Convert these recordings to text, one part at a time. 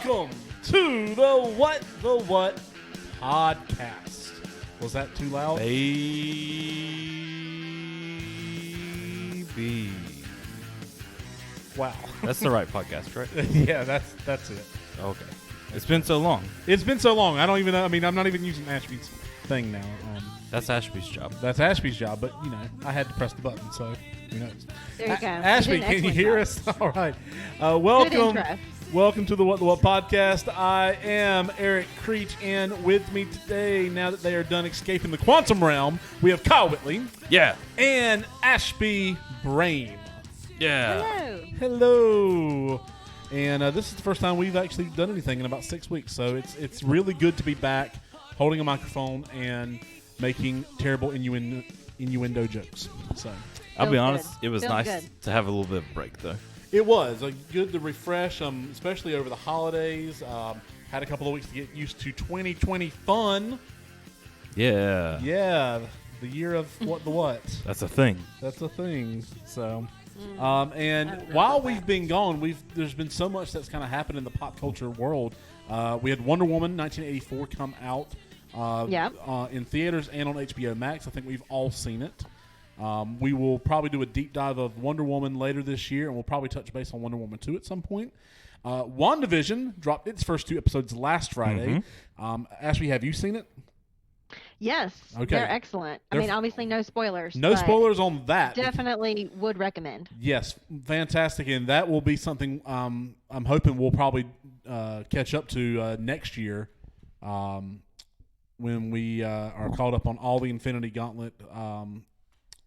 Welcome to the What the What podcast. Was that too loud? Baby. Wow. That's the right podcast, right? Yeah, that's it. Okay. It's been so long. It's been so long. I don't even know. I mean, I'm not even using Ashby's thing now. That's Ashby's job. That's Ashby's job, but, you know, I had to press the button, so who knows. There you go. Ashby, You did an can you excellent hear job. us? All right. Good Welcome. intro. Welcome to the What the What podcast. I am Eric Creech, and with me today, now that they are done escaping the quantum realm, we have Kyle Whitley Yeah. and Ashby Brain. Yeah. Hello. Hello. And this is the first time we've actually done anything in about 6 weeks, so it's really good to be back, holding a microphone and making terrible innuendo jokes. So I'll be Feels honest, good. it was Feels nice good. to have a little bit of break, though. it was good to refresh, especially over the holidays. Had a couple of weeks to get used to 2020 fun. Yeah. Yeah, the year of what the what. That's a thing. That's a thing. So, I and don't know while about we've that. been gone, there's been so much that's kind of happened in the pop culture world. We had Wonder Woman 1984 come out in theaters and on HBO Max. I think we've all seen it. We will probably do a deep dive of Wonder Woman later this year, and we'll probably touch base on Wonder Woman 2 at some point. WandaVision dropped its first 2 episodes last Friday. Ashby, have you seen it? Yes. Okay. They're excellent. I They're mean, obviously no spoilers. No but spoilers on that. Definitely would recommend. Yes, fantastic, and that will be something I'm hoping we'll probably catch up to next year when we are caught up on all the Infinity Gauntlet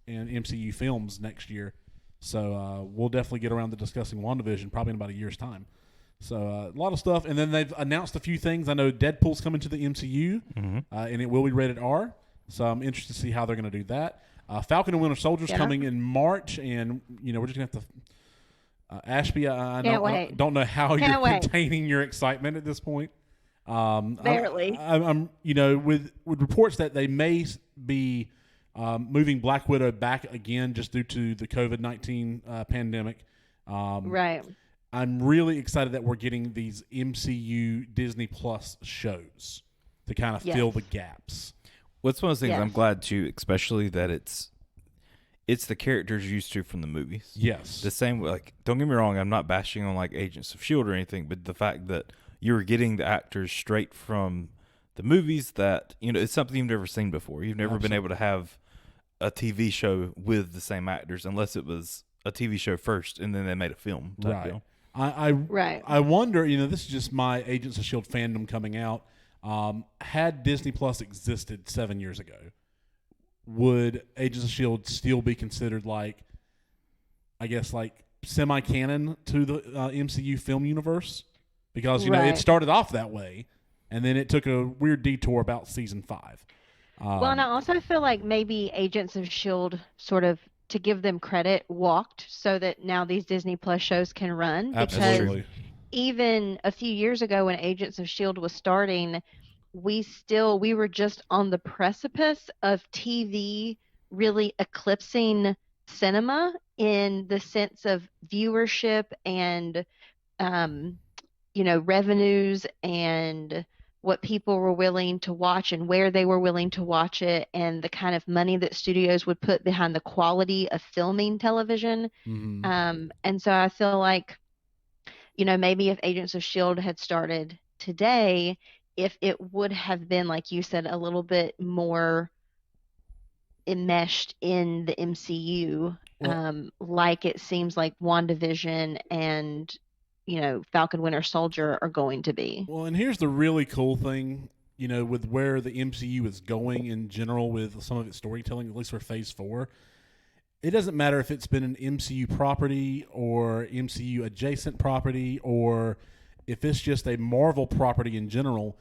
and MCU films next year. So we'll definitely get around to discussing WandaVision probably in about a year's time. So a lot of stuff, and then they've announced a few things. I know Deadpool's coming to the MCU, and it will be rated R. So I'm interested to see how they're going to do that. Falcon and Winter Soldier's coming in March, and we're just going to have to. Ashby, I don't know how you're containing your excitement at this point. Barely. I'm with reports that they may be moving Black Widow back again just due to the COVID-19 pandemic. Right. I'm really excited that we're getting these MCU Disney Plus shows to kind of fill the gaps. What's one of those things I'm Yes. glad too, especially that it's the characters used to from the movies. Yes. The same, like, don't get me wrong, I'm not bashing on, like, Agents of S.H.I.E.L.D. or anything, but the fact that you're getting the actors straight from the movies that, it's something you've never seen before. You've never been able to have a TV show with the same actors unless it was a TV show first and then they made a film type deal. I wonder, this is just my Agents of S.H.I.E.L.D. fandom coming out. Had Disney Plus existed 7 years ago, would Agents of S.H.I.E.L.D. still be considered like semi-canon to the MCU film universe? Because, it started off that way, and then it took a weird detour about season 5. Well, and I also feel like maybe Agents of S.H.I.E.L.D. sort of, to give them credit, walked so that now these Disney Plus shows can run. Absolutely. Because even a few years ago when Agents of S.H.I.E.L.D. was starting, we were just on the precipice of TV really eclipsing cinema in the sense of viewership and, revenues and what people were willing to watch and where they were willing to watch it and the kind of money that studios would put behind the quality of filming television. And so I feel like, maybe if Agents of S.H.I.E.L.D. had started today, if it would have been, like you said, a little bit more enmeshed in the MCU, like it seems like WandaVision and Falcon Winter Soldier are going to be. Well, and here's the really cool thing, with where the MCU is going in general with some of its storytelling, at least for Phase 4. It doesn't matter if it's been an MCU property or MCU adjacent property or if it's just a Marvel property in general.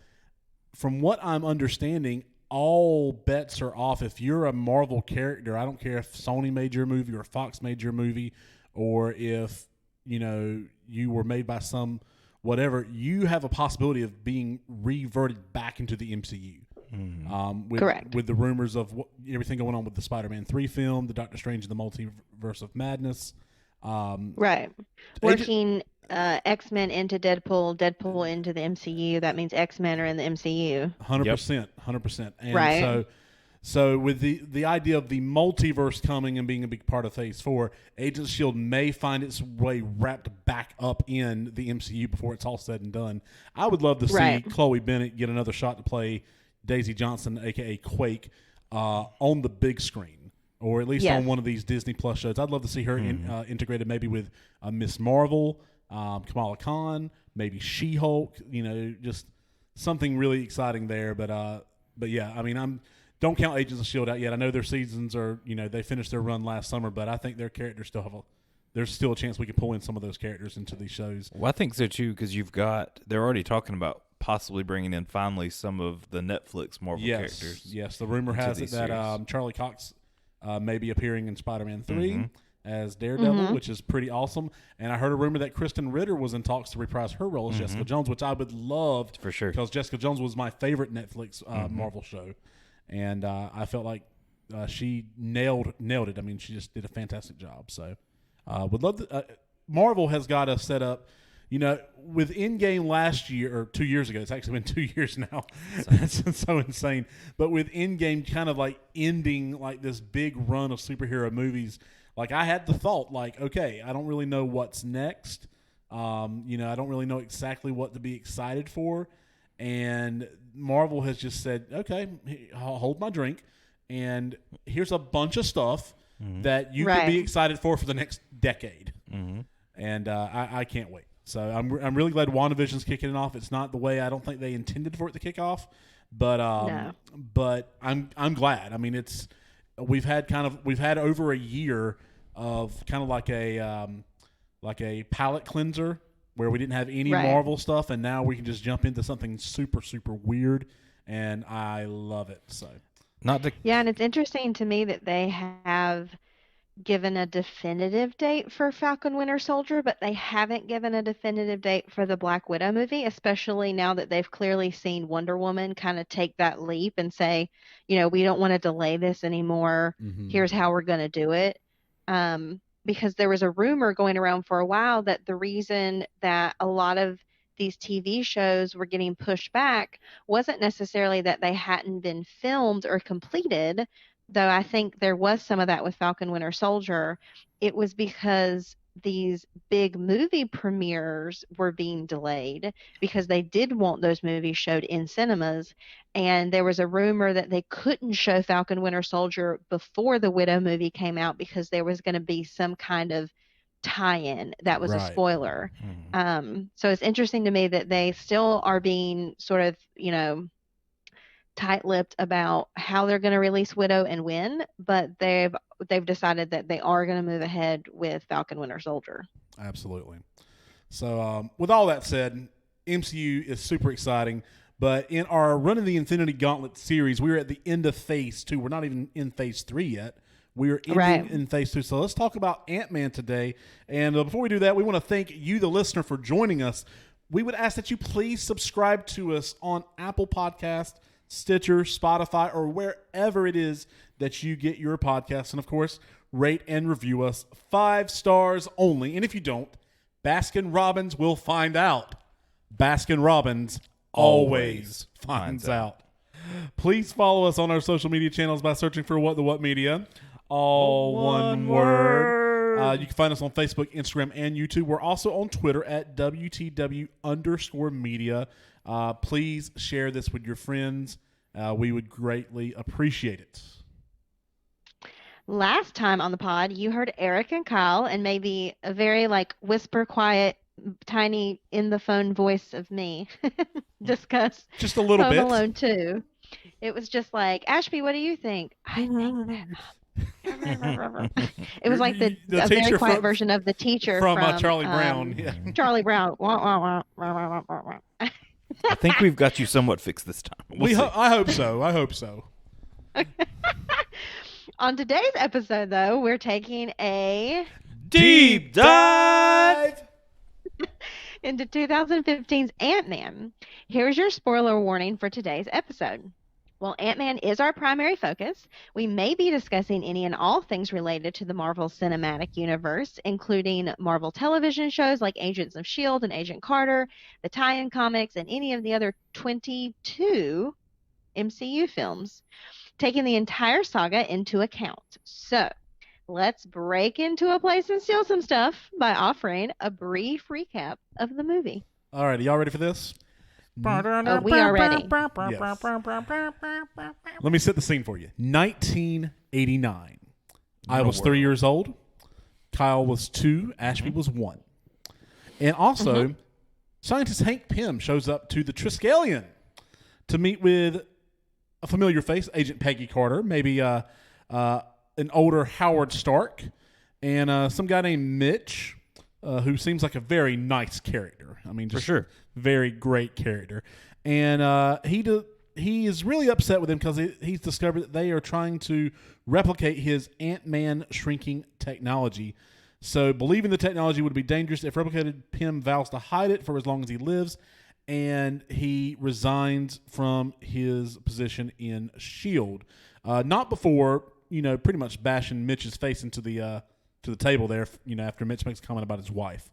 From what I'm understanding, all bets are off. If you're a Marvel character, I don't care if Sony made your movie or Fox made your movie or if you were made by some whatever, you have a possibility of being reverted back into the MCU. Correct. With the rumors of everything going on with the Spider-Man 3 film, the Doctor Strange and the Multiverse of Madness. Right. Working X-Men into Deadpool, Deadpool into the MCU. That means X-Men are in the MCU. 100%, 100%. And Right. so with the idea of the multiverse coming and being a big part of Phase 4, Agents of S.H.I.E.L.D. may find its way wrapped back up in the MCU before it's all said and done. I would love to see Right. Chloe Bennett get another shot to play Daisy Johnson, a.k.a. Quake, on the big screen, or at least on Yes. one of these Disney Plus shows. I'd love to see her integrated maybe with Miss Marvel, Kamala Khan, maybe She-Hulk, just something really exciting there. But yeah, I mean, don't count Agents of S.H.I.E.L.D. out yet. I know their seasons are, they finished their run last summer, but I think their characters there's still a chance we could pull in some of those characters into these shows. Well, I think so too, because they're already talking about possibly bringing in finally some of the Netflix Marvel characters. Yes, the rumor has it that Charlie Cox may be appearing in Spider-Man 3 as Daredevil, which is pretty awesome. And I heard a rumor that Kristen Ritter was in talks to reprise her role as Jessica Jones, which I would love for sure, because Jessica Jones was my favorite Netflix Marvel show, and I felt like she nailed it. I mean, she just did a fantastic job. So would love to. Marvel has got us set up. With Endgame last year or 2 years ago, it's actually been 2 years now. That's so insane. But with Endgame kind of like ending like this big run of superhero movies, like I had the thought, like, okay, I don't really know what's next. I don't really know exactly what to be excited for. And Marvel has just said, okay, I'll hold my drink. And here's a bunch of stuff that you could be excited for the next decade. And I can't wait. So I'm really glad WandaVision's kicking it off. It's not the way I don't think they intended for it to kick off, but but I'm glad. I mean, we've had over a year of kind of like a palate cleanser where we didn't have any Marvel stuff, and now we can just jump into something super super weird, and I love it. So yeah, and it's interesting to me that they have given a definitive date for Falcon Winter Soldier, but they haven't given a definitive date for the Black Widow movie, especially now that they've clearly seen Wonder Woman kind of take that leap and say, we don't want to delay this anymore. Here's how we're going to do it. Because there was a rumor going around for a while that the reason that a lot of these TV shows were getting pushed back wasn't necessarily that they hadn't been filmed or completed, though I think there was some of that with Falcon Winter Soldier. It was because these big movie premieres were being delayed because they did want those movies showed in cinemas. And there was a rumor that they couldn't show Falcon Winter Soldier before the Widow movie came out because there was going to be some kind of tie-in that was a spoiler. So it's interesting to me that they still are being sort of, tight-lipped about how they're going to release Widow and when, but they've decided that they are going to move ahead with Falcon Winter Soldier. Absolutely. So with all that said, MCU is super exciting, but in our Run of the Infinity Gauntlet series, we're at the end of Phase 2. We're not even in Phase 3 yet. We are ending in Phase 2. So let's talk about Ant-Man today. And before we do that, we want to thank you, the listener, for joining us. We would ask that you please subscribe to us on Apple Podcasts, Stitcher, Spotify, or wherever it is that you get your podcasts. And, of course, rate and review us 5 stars only. And if you don't, Baskin-Robbins will find out. Baskin-Robbins always finds out. Please follow us on our social media channels by searching for What the What Media. All one word. You can find us on Facebook, Instagram, and YouTube. We're also on Twitter at WTW_media. Please share this with your friends. We would greatly appreciate it. Last time on the pod, you heard Eric and Kyle and maybe a very whisper quiet, tiny in the phone voice of me discuss just a little Home bit. Alone 2. It was just like, Ashby, what do you think? I think that. It was like a very quiet version of the teacher from Charlie Brown. Yeah. Charlie Brown. I think we've got you somewhat fixed this time. I hope so. On today's episode, though, we're taking a deep dive into 2015's Ant-Man. Here's your spoiler warning for today's episode. Well, Ant-Man is our primary focus. We may be discussing any and all things related to the Marvel Cinematic Universe, including Marvel television shows like Agents of S.H.I.E.L.D. and Agent Carter, the tie-in comics, and any of the other 22 MCU films, taking the entire saga into account. So, let's break into a place and steal some stuff by offering a brief recap of the movie. All right, are y'all ready for this? We are ready. Yes. Let me set the scene for you. 1989. I was 3 years old. Kyle was 2. Ashby was 1. And also, scientist Hank Pym shows up to the Triskelion to meet with a familiar face, Agent Peggy Carter, maybe an older Howard Stark, and some guy named Mitch, who seems like a very nice character. I mean, just for sure, very great character. And he is really upset with him because he's discovered that they are trying to replicate his Ant-Man shrinking technology. So, believing the technology would be dangerous if replicated, Pym vows to hide it for as long as he lives, and he resigns from his position in S.H.I.E.L.D. Not before, pretty much bashing Mitch's face into the to the table there, after Mitch makes a comment about his wife.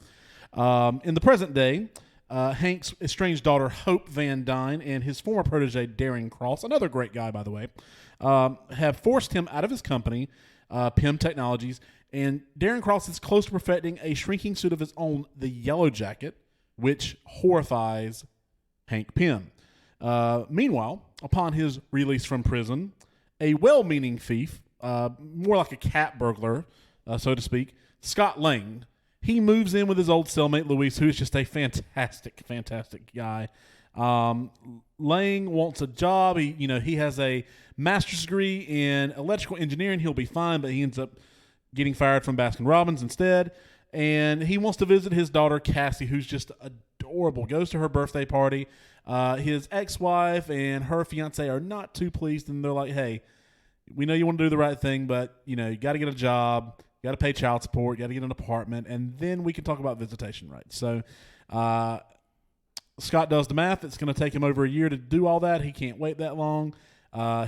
In the present day, Hank's estranged daughter, Hope Van Dyne, and his former protege, Darren Cross, another great guy, by the way, have forced him out of his company, Pym Technologies, and Darren Cross is close to perfecting a shrinking suit of his own, the Yellow Jacket, which horrifies Hank Pym. Meanwhile, upon his release from prison, a well-meaning thief, more like a cat burglar, so to speak, Scott Lang, he moves in with his old cellmate, Luis, who is just a fantastic, fantastic guy. Lang wants a job. He has a master's degree in electrical engineering. He'll be fine, but he ends up getting fired from Baskin-Robbins instead. And he wants to visit his daughter, Cassie, who's just adorable. Goes to her birthday party. His ex-wife and her fiance are not too pleased, and they're like, hey, we know you want to do the right thing, but, you got to get a job. You got to pay child support. You got to get an apartment, and then we can talk about visitation rights. So Scott does the math. It's going to take him over a year to do all that. He can't wait that long.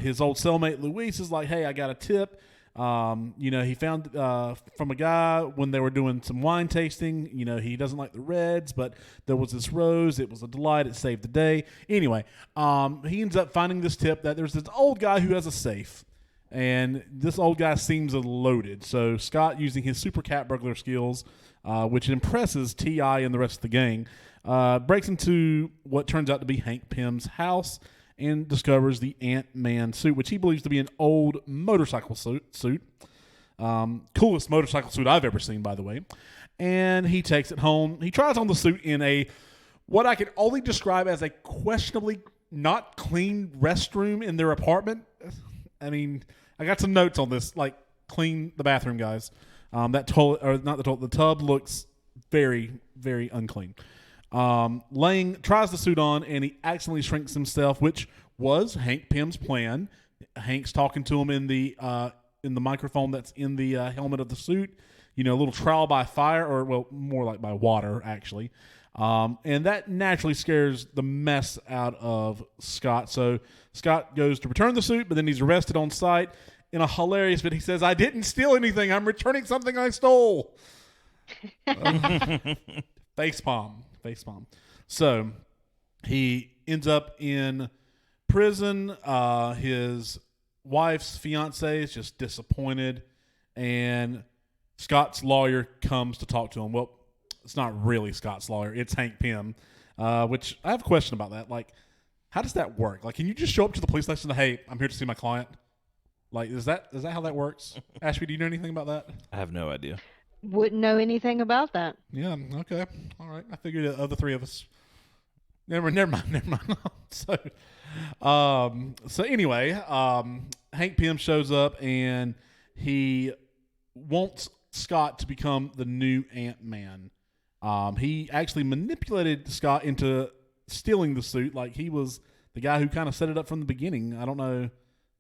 His old cellmate, Luis, is like, hey, I got a tip. He found from a guy when they were doing some wine tasting. He doesn't like the reds, but there was this rose. It was a delight. It saved the day. Anyway, he ends up finding this tip that there's this old guy who has a safe. And this old guy seems loaded. So Scott, using his super cat burglar skills, which impresses T.I. and the rest of the gang, breaks into what turns out to be Hank Pym's house and discovers the Ant-Man suit, which he believes to be an old motorcycle suit. Coolest motorcycle suit I've ever seen, by the way. And he takes it home. He tries on the suit in what I can only describe as a questionably not clean restroom in their apartment. I mean, I got some notes on this, like clean the bathroom, guys. That toilet, or not the toilet, the tub looks very, very unclean. Lang tries the suit on, and he accidentally shrinks himself, which was Hank Pym's plan. Hank's talking to him in the microphone that's in the helmet of the suit. A little trial by fire, or well, more like by water, actually. And that naturally scares the mess out of Scott. So Scott goes to return the suit, but then he's arrested on site. In a hilarious bit, he says, I didn't steal anything. I'm returning something I stole. Facepalm. So he ends up in prison. His wife's fiance is just disappointed, and Scott's lawyer comes to talk to him. Well, it's not really Scott's lawyer. It's Hank Pym, which I have a question about that. Like, how does that work? Like, can you just show up to the police station and say, hey, I'm here to see my client? Like, is that how that works? Ashby, do you know anything about that? I have no idea. Wouldn't know anything about that. Yeah, okay. All right. I figured the other three of us. Never mind. So anyway, Hank Pym shows up, and he wants Scott to become the new Ant-Man. He actually manipulated Scott into stealing the suit. Like, he was the guy who kind of set it up from the beginning. I don't know,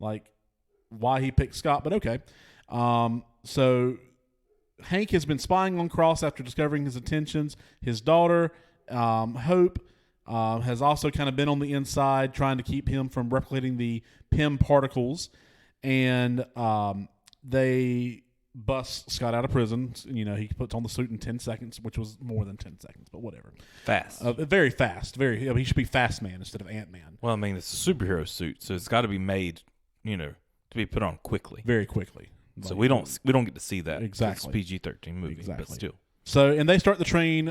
like, why he picked Scott, but okay. So Hank has been spying on Cross after discovering his intentions. His daughter, Hope, has also kind of been on the inside trying to keep him from replicating the PIM particles. And they bust Scott out of prison. You know, he puts on the suit in 10 seconds, which was more than 10 seconds, but whatever. Fast. Very fast. He should be Fast Man instead of Ant-Man. Well, I mean, it's a superhero suit, so it's got to be made, to be put on quickly. Very quickly. So we don't get to see that. Exactly. It's PG-13 movie, but still. So, and they start to train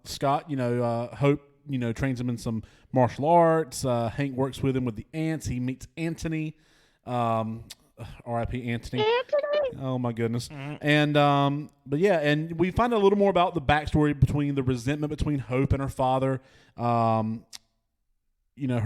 Scott, Hope, trains him in some martial arts. Hank works with him with the ants. He meets Anthony, R.I.P. Anthony. Oh my goodness. And but yeah, and we find out a little more about the backstory between the resentment between Hope and her father. Her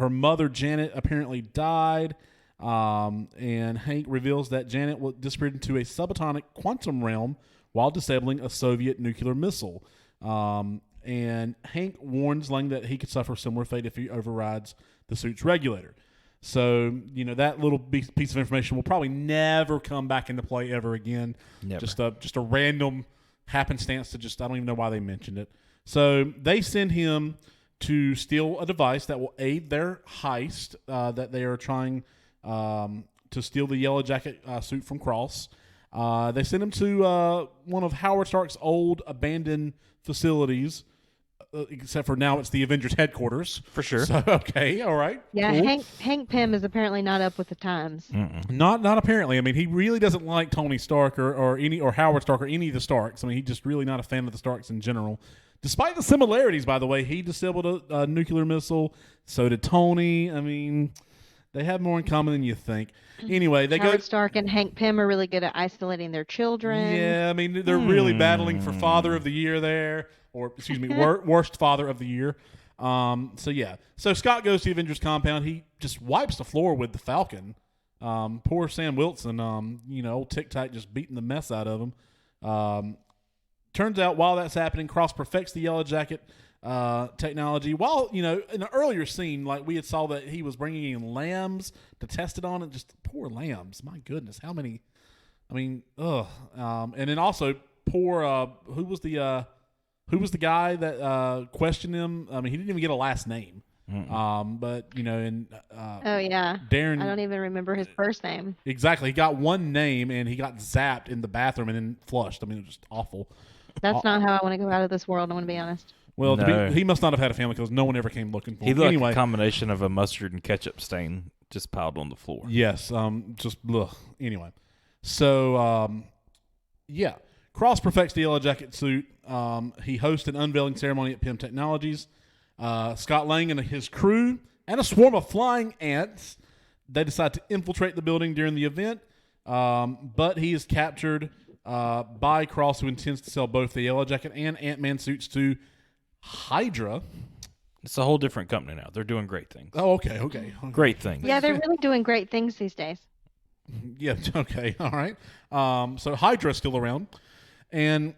mother Janet apparently died. And Hank reveals that Janet disappeared into a subatomic quantum realm while disabling a Soviet nuclear missile. And Hank warns Lang that he could suffer similar fate if he overrides the suit's regulator. So, that little piece of information will probably never come back into play ever again. Never. Just a random happenstance I don't even know why they mentioned it. So they send him to steal a device that will aid their heist that they are trying to steal the Yellow Jacket suit from Cross. They send him to one of Howard Stark's old abandoned facilities, except for now it's the Avengers headquarters. For sure. So, okay, all right. Yeah, cool. Hank Pym is apparently not up with the times. Not apparently. I mean, he really doesn't like Tony Stark or Howard Stark or any of the Starks. I mean, he's just really not a fan of the Starks in general. Despite the similarities, by the way, he disabled a nuclear missile. So did Tony. I mean, they have more in common than you think. Anyway, Howard Stark and Hank Pym are really good at isolating their children. Yeah, I mean, they're really battling for Father of the Year there, or excuse me, worst Father of the Year. So Scott goes to the Avengers compound. He just wipes the floor with the Falcon. Poor Sam Wilson, old Tic Tac just beating the mess out of him. Turns out while that's happening, Cross perfects the Yellow Jacket technology. While, in an earlier scene, like we had saw that he was bringing in lambs to test it on, and just poor lambs. My goodness, how many? I mean, ugh. And then also poor. Who was the guy that questioned him? I mean, he didn't even get a last name. But oh yeah, Darren. I don't even remember his first name. Exactly, he got one name and he got zapped in the bathroom and then flushed. I mean, it was just awful. That's not how I want to go out of this world. I want to be honest. Well, No. he must not have had a family because no one ever came looking for him. He looked Anyway, like a combination of a mustard and ketchup stain just piled on the floor. yes, just ugh. Anyway, so yeah, Cross perfects the Yellow Jacket suit. He hosts an unveiling ceremony at PIM Technologies. Scott Lang and his crew and a swarm of flying ants, they decide to infiltrate the building during the event, but he is captured by Cross, who intends to sell both the Yellow Jacket and Ant-Man suits to Hydra. It's a whole different company now. They're doing great things. Oh, okay. Great things. Yeah, they're really doing great things these days. Yeah, okay, all right. So Hydra's still around, and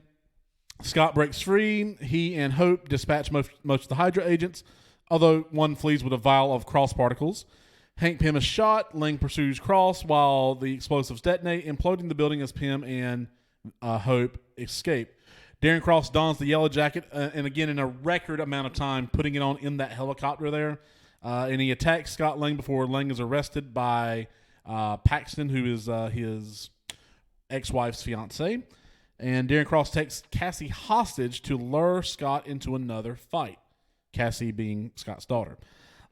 Scott breaks free. He and Hope dispatch most of the Hydra agents, although one flees with a vial of Cross particles. Hank Pym is shot. Lang pursues Cross while the explosives detonate, imploding the building as Pym and Hope escape. Darren Cross dons the Yellow Jacket, and again in a record amount of time, putting it on in that helicopter there. And he attacks Scott Lang before Lang is arrested by Paxton, who is his ex-wife's fiance. And Darren Cross takes Cassie hostage to lure Scott into another fight, Cassie being Scott's daughter.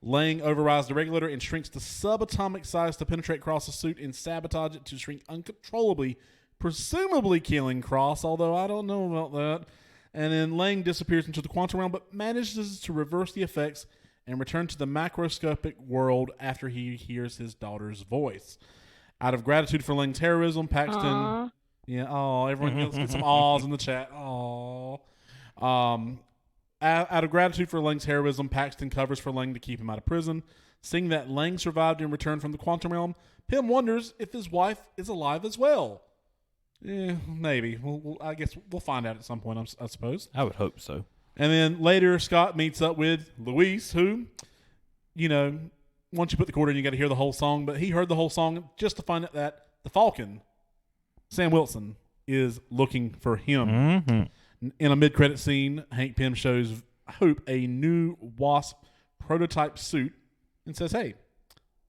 Lang overrides the regulator and shrinks to subatomic size to penetrate Cross's suit and sabotage it to shrink uncontrollably, presumably killing Cross, although I don't know about that. And then Lang disappears into the quantum realm, but manages to reverse the effects and return to the macroscopic world after he hears his daughter's voice. Out of gratitude for Lang's heroism, Paxton... Aww. Yeah, everyone else get some awes in the chat. Out of gratitude for Lang's heroism, Paxton covers for Lang to keep him out of prison. Seeing that Lang survived and returned from the quantum realm, Pym wonders if his wife is alive as well. Yeah, maybe. I guess we'll find out at some point, I suppose. I would hope so. And then later, Scott meets up with Luis, who, once you put the quarter in, you got to hear the whole song. But he heard the whole song just to find out that the Falcon, Sam Wilson, is looking for him. Mm-hmm. In a mid-credit scene, Hank Pym shows Hope a new Wasp prototype suit and says, "Hey,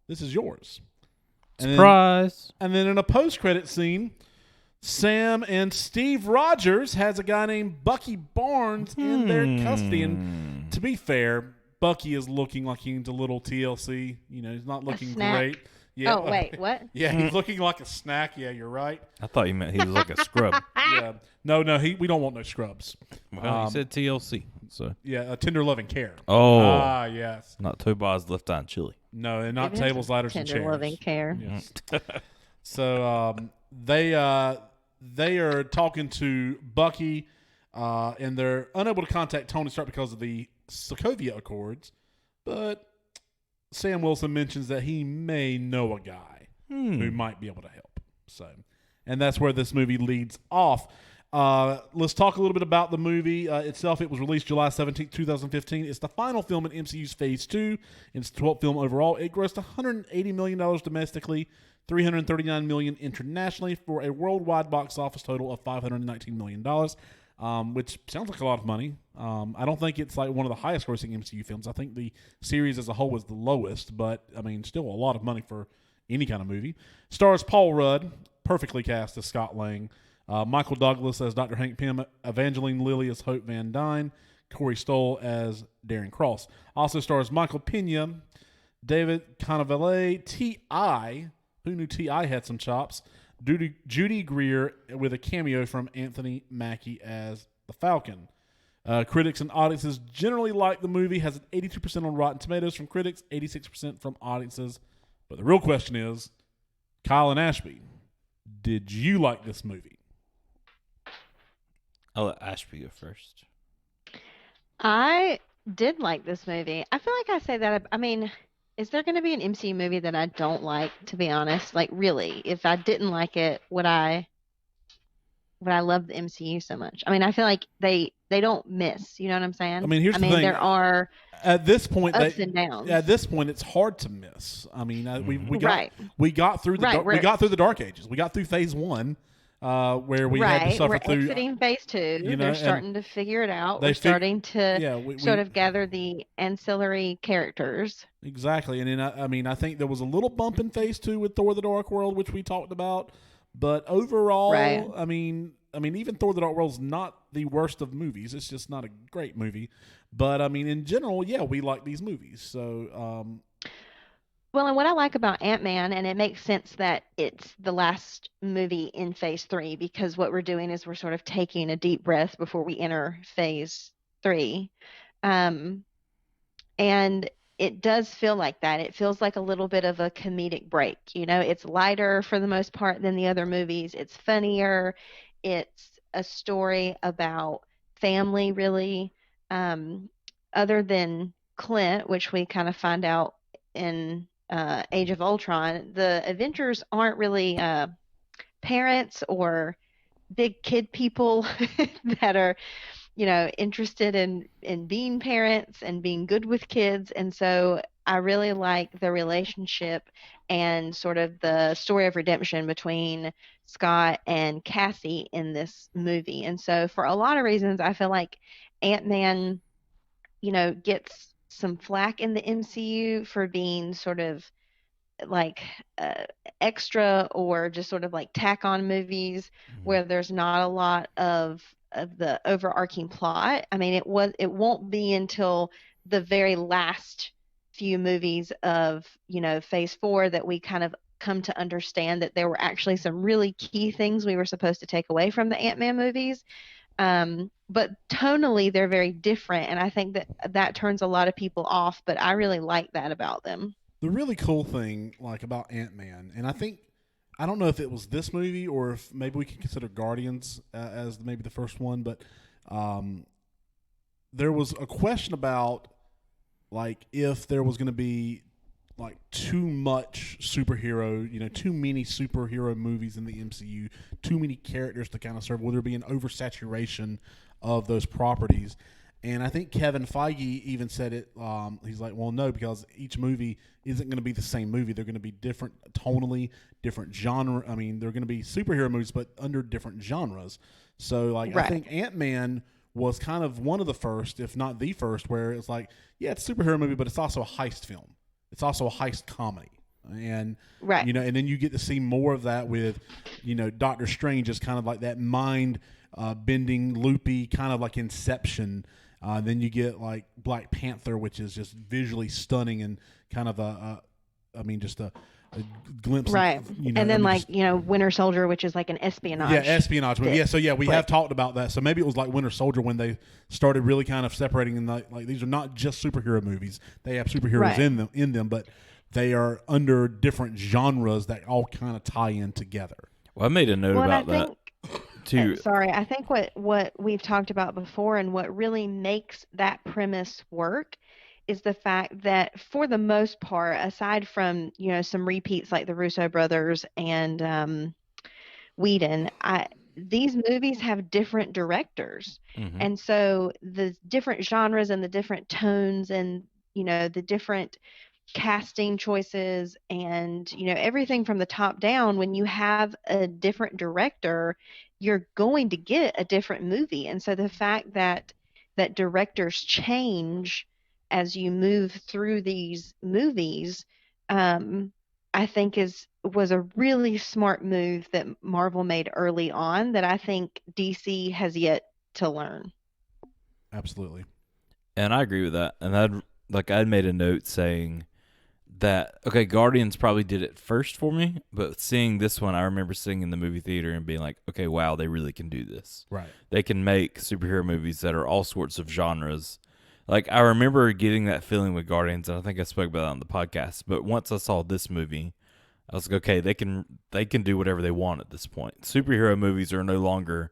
this is yours." Surprise! And then in a post-credit scene, Sam and Steve Rogers has a guy named Bucky Barnes in their custody. And to be fair, Bucky is looking like he needs a little TLC. He's not looking great. Yeah. Oh, wait, what? Yeah, he's looking like a snack. Yeah, you're right. I thought you meant he was like a scrub. Yeah. No, we don't want no scrubs. Well, you said TLC, so Yeah, a tender loving care. oh, Yes. not Tobas left eye and chili. No, and not Maybe that's tables, ladders, and chairs. Tender loving care. Yes. So they are talking to Bucky, and they're unable to contact Tony Stark because of the Sokovia Accords. But Sam Wilson mentions that he may know a guy who might be able to help. So, and that's where this movie leads off. Let's talk a little bit about the movie itself. It was released July 17th, 2015. It's the final film in MCU's Phase 2. It's the 12th film overall. It grossed $180 million domestically, $339 million internationally, for a worldwide box office total of $519 million, which sounds like a lot of money. I don't think it's like one of the highest grossing MCU films. I think the series as a whole was the lowest, but I mean, still a lot of money for any kind of movie. Stars Paul Rudd, perfectly cast as Scott Lang. Michael Douglas as Dr. Hank Pym, Evangeline Lilly as Hope Van Dyne, Corey Stoll as Darren Cross. Also stars Michael Pena, David Cannavale, T.I., who knew T.I. had some chops, Judy Greer with a cameo from Anthony Mackie as the Falcon. Critics and audiences generally like the movie, has an 82% on Rotten Tomatoes from critics, 86% from audiences. But the real question is, Kyle and Ashby, did you like this movie? I'll let Ashby go first. I did like this movie. I feel like I say that. I mean, is there going to be an MCU movie that I don't like, to be honest? Like, really, if I didn't like it, would I love the MCU so much? I mean, I feel like they don't miss. You know what I'm saying? I mean, here's the thing. There are at this point ups and downs. At this point, it's hard to miss. I mean, we got through the Dark Ages. We got through Phase 1. Where we had to suffer we're through. Exiting Phase 2. They're starting to figure it out. We're starting to sort of gather the ancillary characters. Exactly, and then I think there was a little bump in Phase 2 with Thor: The Dark World, which we talked about, but overall, I mean, even Thor: The Dark World's not the worst of movies. It's just not a great movie, but I mean, in general, yeah, we like these movies. So, well, and what I like about Ant-Man, and it makes sense that it's the last movie in Phase 3, because what we're doing is we're sort of taking a deep breath before we enter Phase 3. And it does feel like that. It feels like a little bit of a comedic break. It's lighter for the most part than the other movies. It's funnier. It's a story about family, really, other than Clint, which we kind of find out in Age of Ultron. The Avengers aren't really parents or big kid people that are, interested in being parents and being good with kids. And so I really like the relationship and sort of the story of redemption between Scott and Cassie in this movie. And so for a lot of reasons, I feel like Ant-Man, gets some flack in the MCU for being sort of like extra or just sort of like tack on movies where there's not a lot of the overarching plot. I mean, it won't be until the very last few movies of, Phase 4 that we kind of come to understand that there were actually some really key things we were supposed to take away from the Ant-Man movies. But tonally they're very different, and I think that turns a lot of people off, but I really like that about them. The really cool thing about Ant-Man, and I don't know if it was this movie or if maybe we can consider Guardians as maybe the first one, but there was a question about if there was going to be too much superhero, too many superhero movies in the MCU, too many characters to kind of serve. Will there be an oversaturation of those properties? And I think Kevin Feige even said it. He's like, well, no, because each movie isn't going to be the same movie. They're going to be different tonally, different genre. I mean, they're going to be superhero movies, but under different genres. So, I think Ant-Man was kind of one of the first, if not the first, where it's like, yeah, it's a superhero movie, but it's also a heist film. It's also a heist comedy. And, Right. and then you get to see more of that with, Doctor Strange is kind of like that mind bending, loopy, kind of like Inception. Then you get like Black Panther, which is just visually stunning and kind of just a glimpse. Right. Of, and then Winter Soldier, which is like an espionage. Yeah, espionage movie. Yeah, so we Right. have talked about that. So maybe it was like Winter Soldier when they started really kind of separating and like these are not just superhero movies. They have superheroes Right. in them, but they are under different genres that all kind of tie in together. Well, I made a note Well, and I about that think, too. sorry, I think what we've talked about before and what really makes that premise work is the fact that for the most part, aside from, some repeats like the Russo brothers and Whedon, these movies have different directors. Hmm. And so the different genres and the different tones and, the different casting choices and everything from the top down, when you have a different director, you're going to get a different movie. And so the fact that directors change as you move through these movies, I think was a really smart move that Marvel made early on that I think DC has yet to learn. Absolutely. And I agree with that. And I'd made a note saying that, okay, Guardians probably did it first for me, but seeing this one, I remember seeing in the movie theater and being like, okay, wow, they really can do this. Right. They can make superhero movies that are all sorts of genres. Like, I remember getting that feeling with Guardians, and I think I spoke about that on the podcast, but once I saw this movie, I was like, okay, they can do whatever they want at this point. Superhero movies are no longer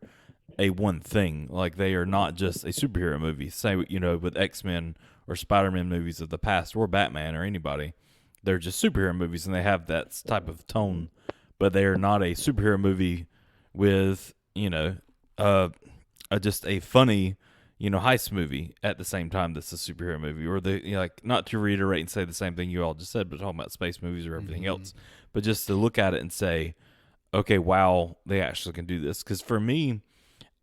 a one thing. Like, they are not just a superhero movie. Say, with X-Men or Spider-Man movies of the past, or Batman or anybody. They're just superhero movies, and they have that type of tone, but they are not a superhero movie with, just a funny, heist movie at the same time that's a superhero movie. Or not to reiterate and say the same thing you all just said, but talking about space movies or everything else, but just to look at it and say, okay, wow, they actually can do this. Because for me,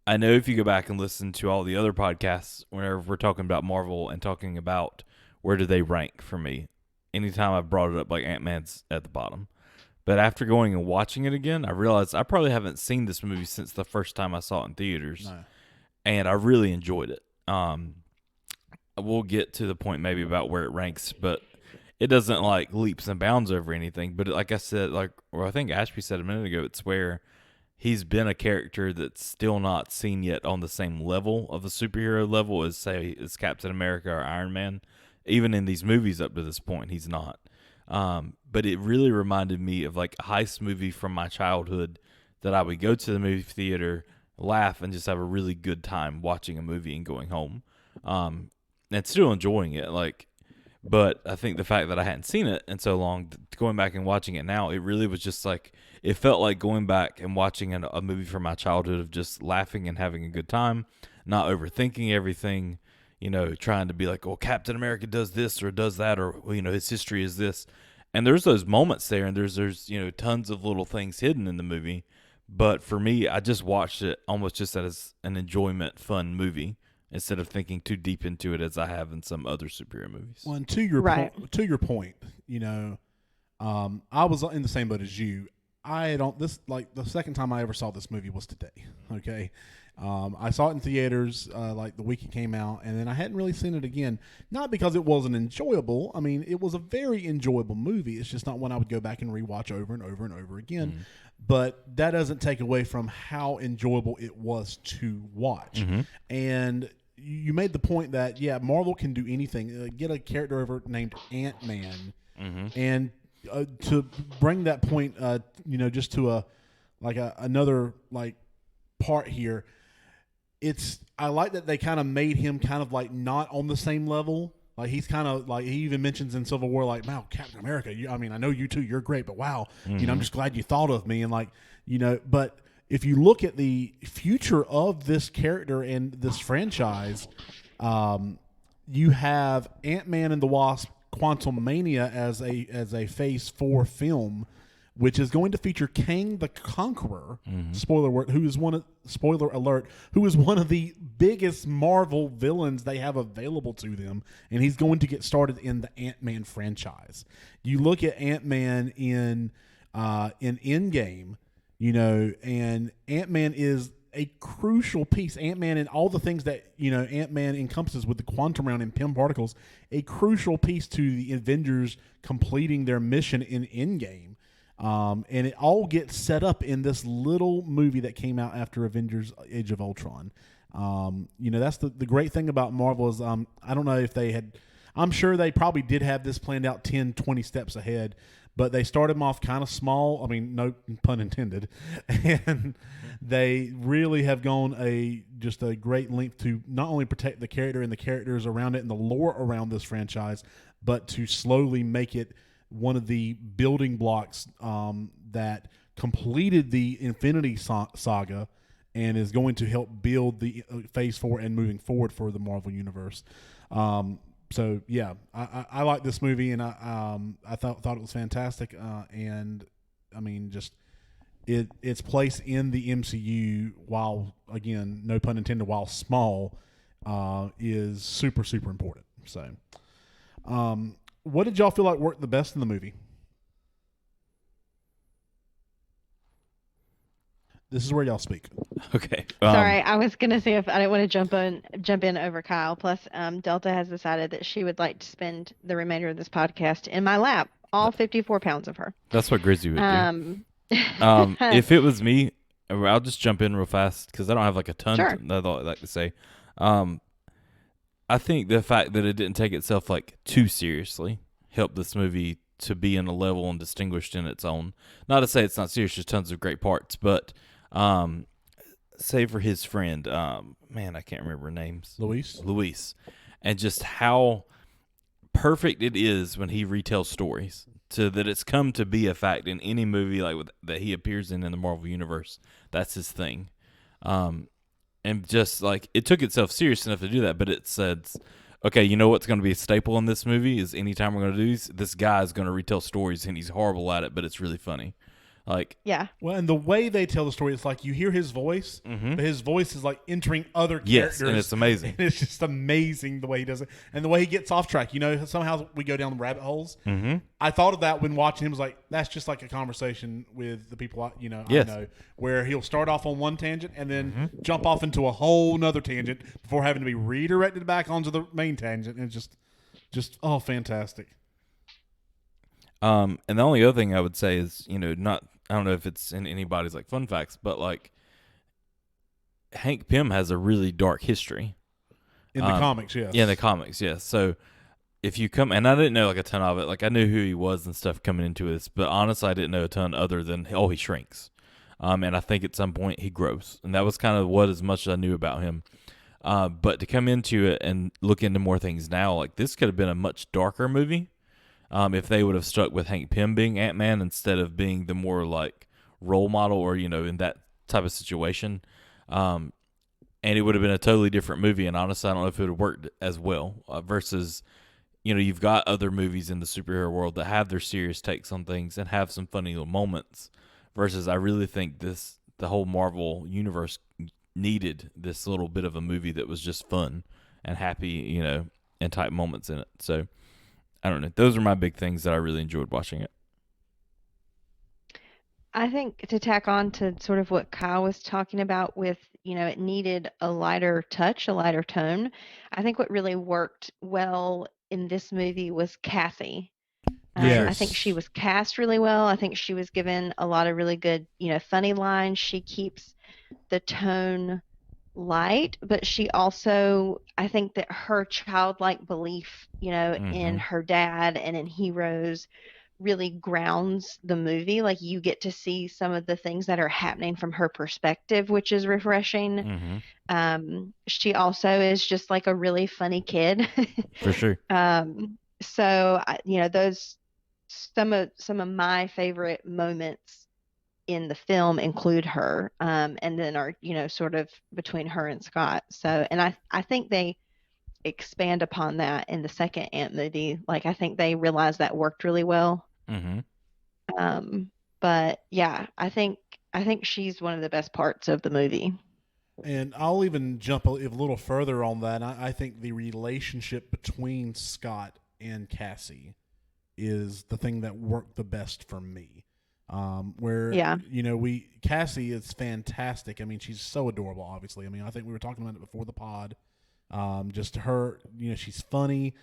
I know if you go back and listen to all the other podcasts, whenever we're talking about Marvel and talking about where do they rank for me, anytime I've brought it up, like Ant-Man's at the bottom. But after going and watching it again, I realized I probably haven't seen this movie since the first time I saw it in theaters. No. And I really enjoyed it. We'll get to the point maybe about where it ranks, but it doesn't like leaps and bounds over anything. But like I said, or I think Ashby said a minute ago, it's where he's been a character that's still not seen yet on the same level of a superhero level as, say, as Captain America or Iron Man. Even in these movies up to this point, he's not. But it really reminded me of like a heist movie from my childhood that I would go to the movie theater, laugh, and just have a really good time watching a movie and going home. And still enjoying it. But I think the fact that I hadn't seen it in so long, going back and watching it now, it really was just like, it felt like going back and watching a movie from my childhood of just laughing and having a good time, not overthinking everything. Trying to be like, well, Captain America does this or does that, or, his history is this. And there's those moments there, and there's tons of little things hidden in the movie. But for me, I just watched it almost just as an enjoyment, fun movie instead of thinking too deep into it as I have in some other superhero movies. Well, and to your Right. point, I was in the same boat as you. The second time I ever saw this movie was today. Okay. I saw it in theaters like the week it came out, and then I hadn't really seen it again. Not because it wasn't enjoyable. I mean, it was a very enjoyable movie. It's just not one I would go back and rewatch over and over and over again. Mm-hmm. But that doesn't take away from how enjoyable it was to watch. Mm-hmm. And you made the point that, yeah, Marvel can do anything. Get a character over named Ant-Man, and to bring that point, just to another part here. I like that they kind of made him kind of like not on the same level. Like he's kind of like, he even mentions in Civil War, like, wow, Captain America, I know you too, you're great, but wow, I'm just glad you thought of me. And but if you look at the future of this character and this franchise, you have Ant-Man and the Wasp: Quantumania as a Phase 4 film, which is going to feature Kang the Conqueror. Mm-hmm. Spoiler alert, who is one of the biggest Marvel villains they have available to them, and he's going to get started in the Ant-Man franchise. You look at Ant-Man in Endgame, and Ant-Man is a crucial piece. Ant-Man and all the things that Ant-Man encompasses with the quantum realm and Pym particles, a crucial piece to the Avengers completing their mission in Endgame. And it all gets set up in this little movie that came out after Avengers Age of Ultron. That's the great thing about Marvel is I don't know if they had, I'm sure they probably did have this planned out 10, 20 steps ahead, but they started them off kind of small. I mean, no pun intended. And they really have gone just a great length to not only protect the character and the characters around it and the lore around this franchise, but to slowly make it one of the building blocks that completed the Infinity Saga and is going to help build the Phase 4 and moving forward for the Marvel Universe. So yeah, I like this movie, and I thought it was fantastic. And I mean, just its place in the MCU, while again, no pun intended, while small, is super super important. So, what did y'all feel like worked the best in the movie? This is where y'all speak. Okay. Sorry, I was gonna say if I didn't want to jump in over Kyle. Plus, Delta has decided that she would like to spend the remainder of this podcast in my lap, all 54 pounds of her. That's what Grizzly would do. If it was me, I'll just jump in real fast because I don't have like a ton that I'd like to say. I think the fact that it didn't take itself like too seriously helped this movie to be in a level and distinguished in its own. Not to say it's not serious, just tons of great parts, but say for his friend, man, I can't remember names. Luis. And just how perfect it is when he retells stories, so that it's come to be a fact in any movie that he appears in the Marvel Universe. That's his thing. And just like it took itself serious enough to do that, but it says, okay, you know what's going to be a staple in this movie is anytime we're going to do this guy is going to retell stories, and he's horrible at it, but it's really funny. Like, yeah. Well, and the way they tell the story, it's like you hear his voice, but his voice is like entering other characters. Yes, and it's amazing. And it's just amazing the way he does it. And the way he gets off track. Somehow we go down the rabbit holes. Mm-hmm. I thought of that when watching him. Was like, that's just like a conversation with the people I know, where he'll start off on one tangent and then jump off into a whole nother tangent before having to be redirected back onto the main tangent. And it's just fantastic. And the only other thing I would say is, I don't know if it's in anybody's like fun facts, but like Hank Pym has a really dark history in the comics. Yes. Yeah, in the comics. Yes. So if you come, and I didn't know like a ton of it, like I knew who he was and stuff coming into this, but honestly, I didn't know a ton other than, he shrinks. And I think at some point he grows, and that was kind of as much as I knew about him. But to come into it and look into more things now, like this could have been a much darker movie. If they would have stuck with Hank Pym being Ant-Man instead of being the more like role model or, in that type of situation. And it would have been a totally different movie. And honestly, I don't know if it would have worked as well versus, you've got other movies in the superhero world that have their serious takes on things and have some funny little moments versus I really think the whole Marvel universe needed this little bit of a movie that was just fun and happy, and type moments in it. So, I don't know. Those are my big things that I really enjoyed watching it. I think to tack on to sort of what Kyle was talking about with, it needed a lighter touch, a lighter tone. I think what really worked well in this movie was Kathy. Yes. I think she was cast really well. I think she was given a lot of really good, funny lines. She keeps the tone light, but she also, I think that her childlike belief, in her dad and in heroes really grounds the movie. Like you get to see some of the things that are happening from her perspective, which is refreshing. She also is just like a really funny kid. For sure. So, those some of my favorite moments in the film include her, and then are, sort of between her and Scott. So, and I think they expand upon that in the second Ant movie. Like, I think they realized that worked really well. But yeah, I think she's one of the best parts of the movie. And I'll even jump a little further on that. I think the relationship between Scott and Cassie is the thing that worked the best for me. Where Yeah. we Cassie is fantastic. I mean, she's so adorable. Obviously, I mean, I think we were talking about it before the pod. Just her, she's funny.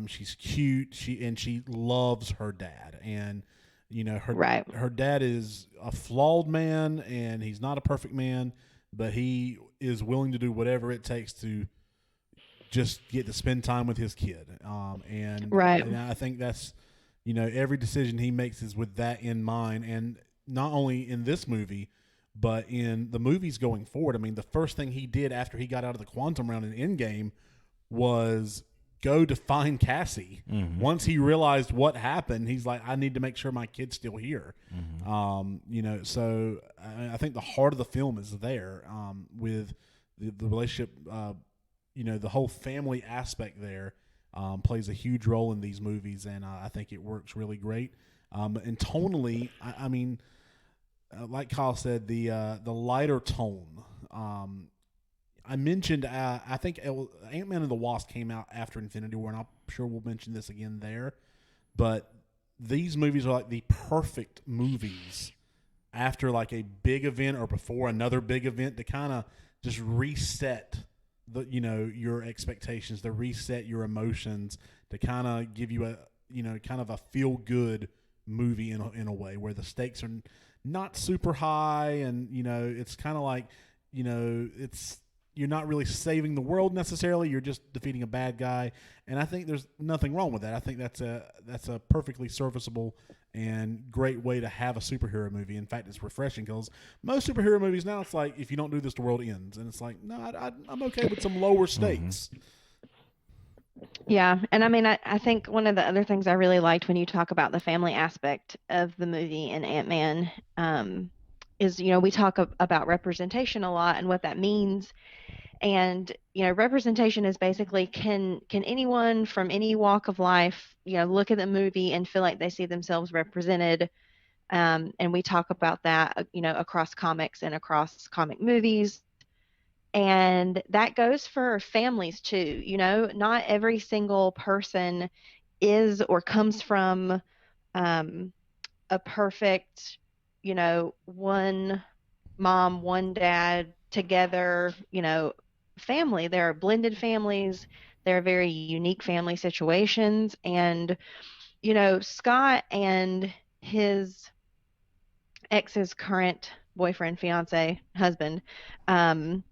She's cute. She loves her dad, and her Right. her dad is a flawed man, and he's not a perfect man, but he is willing to do whatever it takes to just get to spend time with his kid. Right. And I think that's every decision he makes is with that in mind, and not only in this movie, but in the movies going forward. I mean, the first thing he did after he got out of the quantum realm in Endgame was go to find Cassie. Mm-hmm. Once he realized what happened, he's like, I need to make sure my kid's still here. So I think the heart of the film is there, with the relationship. The whole family aspect there plays a huge role in these movies, and I think it works really great. And tonally, I mean, like Kyle said, the lighter tone. I mentioned, I think Ant-Man and the Wasp came out after Infinity War, and I'm sure we'll mention this again there. But these movies are like the perfect movies after like a big event or before another big event to kind of just reset your expectations, to reset your emotions, to kind of give you a kind of a feel good movie in a way where the stakes are not super high, and it's kind of like it's you're not really saving the world necessarily. You're just defeating a bad guy, and I think there's nothing wrong with that. I think that's a perfectly serviceable and great way to have a superhero movie. In fact, it's refreshing because most superhero movies now, it's like, if you don't do this, the world ends, and it's like, no, I'm okay with some lower stakes. Yeah. And I mean, I think one of the other things I really liked when you talk about the family aspect of the movie in Ant-Man, is, we talk about representation a lot and what that means. And, representation is basically, can anyone from any walk of life, look at the movie and feel like they see themselves represented? And we talk about that, across comics and across comic movies. And that goes for families too. Not every single person is or comes from um, a perfect, one mom, one dad together, family. There are blended families. There are very unique family situations. And, Scott and his ex's current boyfriend, fiance, husband, um,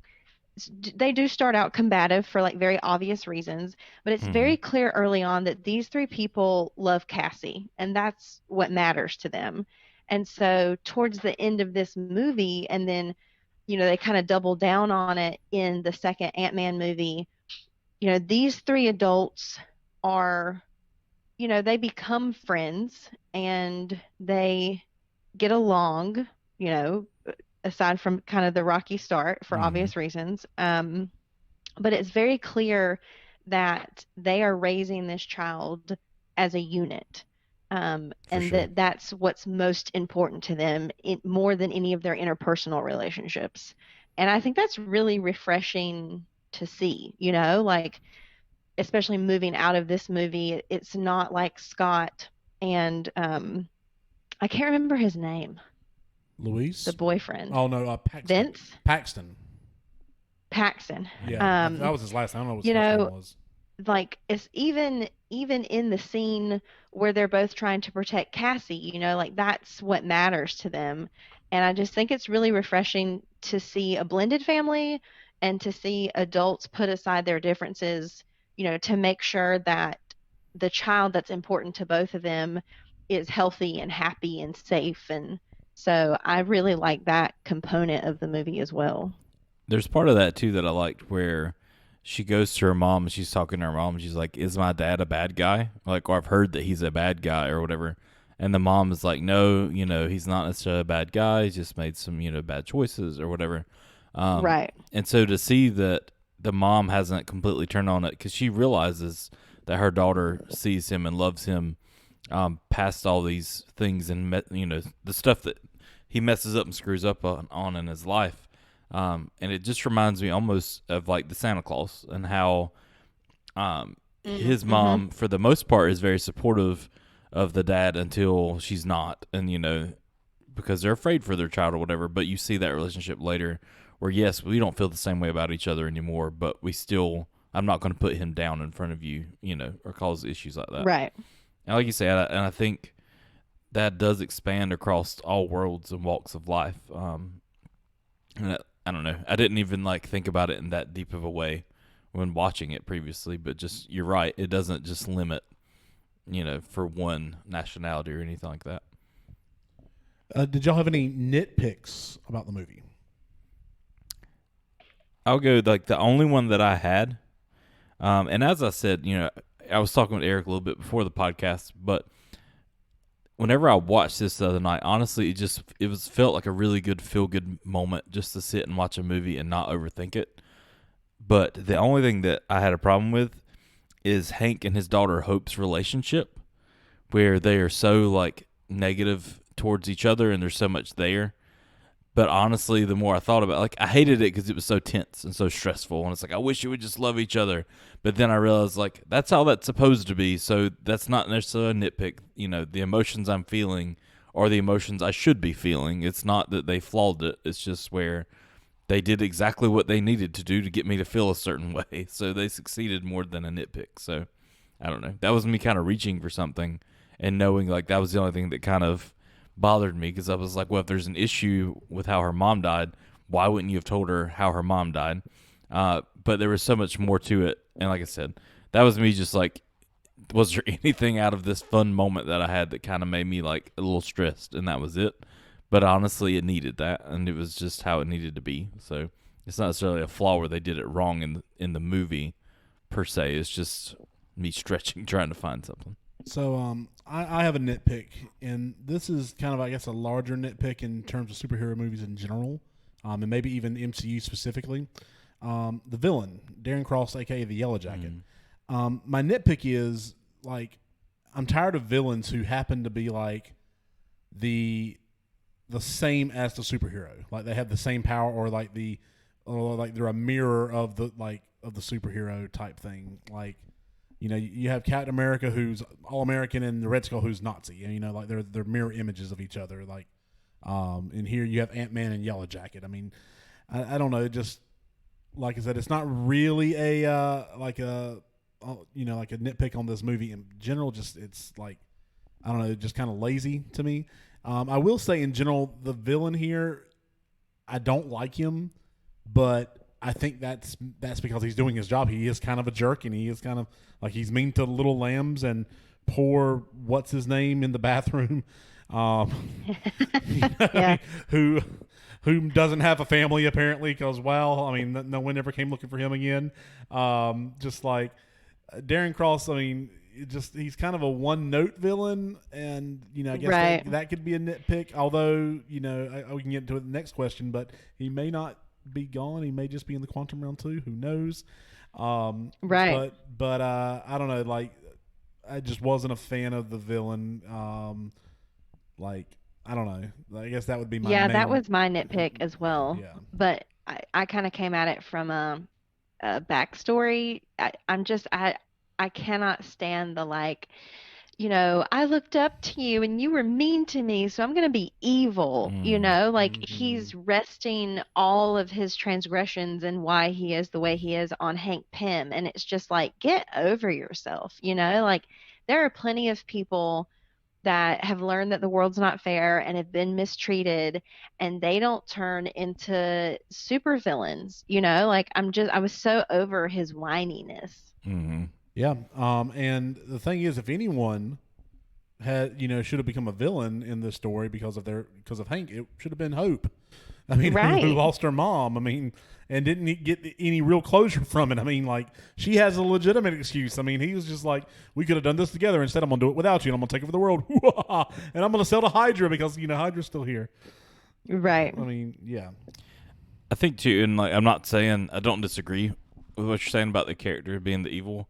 they do start out combative for like very obvious reasons, but it's Mm-hmm. very clear early on that these three people love Cassie, and that's what matters to them. And so towards the end of this movie, and then they kind of double down on it in the second Ant-Man movie. These three adults are, they become friends and they get along, you know, aside from kind of the rocky start for Mm-hmm. obvious reasons. But it's very clear that they are raising this child as a unit. For And sure. that's what's most important to them, more than any of their interpersonal relationships. And I think that's really refreshing to see, like, especially moving out of this movie, it's not like Scott and I can't remember his name, the Luis? boyfriend, Oh no, Paxton. Vince Paxton. Paxton. Yeah, that Um, was his last name. I don't know what his you first name know, was. like it's even in the scene where they're both trying to protect Cassie, like that's what matters to them. And I just think it's really refreshing to see a blended family and to see adults put aside their differences, to make sure that the child that's important to both of them is healthy and happy and safe. And so I really like that component of the movie as well. There's part of that too that I liked where she goes to her mom and she's talking to her mom and she's like, "Is my dad a bad guy?" Like, or I've heard that he's a bad guy or whatever. And the mom is like, "No, he's not necessarily a bad guy. He's just made some, bad choices or whatever." Right. And so to see that the mom hasn't completely turned on it because she realizes that her daughter sees him and loves him past all these things and the stuff that he messes up and screws up on in his life. And it just reminds me almost of like the Santa Claus and how his mom, for the most part, is very supportive of the dad until she's not, and because they're afraid for their child or whatever. But you see that relationship later where, yes, we don't feel the same way about each other anymore, but I'm not going to put him down in front of you, or cause issues like that. Right. And like you said, and I think that does expand across all worlds and walks of life. And I don't know. I didn't even think about it in that deep of a way when watching it previously, but just, you're right. It doesn't just limit, for one nationality or anything like that. Did y'all have any nitpicks about the movie? I'll go the only one that I had, and as I said, I was talking with Eric a little bit before the podcast, but whenever I watched this the other night, honestly, it felt like a really good feel-good moment just to sit and watch a movie and not overthink it. But the only thing that I had a problem with is Hank and his daughter Hope's relationship, where they are so negative towards each other and there's so much there. But honestly, the more I thought about it, I hated it because it was so tense and so stressful. And it's I wish you would just love each other. But then I realized, that's how that's supposed to be. So that's not necessarily a nitpick. The emotions I'm feeling are the emotions I should be feeling. It's not that they flawed it. It's just where they did exactly what they needed to do to get me to feel a certain way. So they succeeded more than a nitpick. So I don't know. That was me kind of reaching for something and knowing that was the only thing that kind of bothered me, because I was well, if there's an issue with how her mom died, why wouldn't you have told her how her mom died? But there was so much more to it. And like I said, that was me just was there anything out of this fun moment that I had that kind of made me a little stressed? And that was it. But honestly, it needed that, and it was just how it needed to be. So it's not necessarily a flaw where they did it wrong in the movie per se. It's just me stretching, trying to find something. So I have a nitpick, and this is kind of, I guess, a larger nitpick in terms of superhero movies in general, and maybe even MCU specifically. The villain, Darren Cross, a.k.a. the Yellow Jacket. My nitpick is, I'm tired of villains who happen to be, the same as the superhero. They have the same power, or they're a mirror of the superhero type thing. You have Captain America, who's all American, and the Red Skull, who's Nazi. They're mirror images of each other. And here you have Ant-Man and Yellow Jacket. I mean, I don't know. Just like I said, it's not really a nitpick on this movie in general. Just it's I don't know, just kind of lazy to me. I will say in general, the villain here, I don't like him, but I think that's because he's doing his job. He is kind of a jerk, and he is kind of he's mean to little lambs and poor what's his name in the bathroom, Yeah. who doesn't have a family apparently, because no one ever came looking for him again. Just Darren Cross, he's kind of a one-note villain, and I guess Right. that could be a nitpick. Although we can get into it in the next question, but he may not be gone. He may just be in the quantum realm too. Who knows? Right. But I don't know. I just wasn't a fan of the villain. I don't know. I guess that would be my Yeah, main, that was my nitpick as well. Yeah. But I kind of came at it from a backstory. I cannot stand the I looked up to you and you were mean to me, so I'm going to be evil. He's resting all of his transgressions and why he is the way he is on Hank Pym. And it's just get over yourself. There are plenty of people that have learned that the world's not fair and have been mistreated, and they don't turn into super villains. I was so over his whininess. Mm-hmm. Yeah. And the thing is, if anyone should have become a villain in this story because of Hank, it should have been Hope. Right. Who lost her mom. And didn't get any real closure from it. She has a legitimate excuse. He was just we could have done this together. Instead, I'm going to do it without you, and I'm going to take over the world. And I'm going to sell to Hydra because, Hydra's still here. Right. Yeah. I think too, and I'm not saying I don't disagree with what you're saying about the character being the evil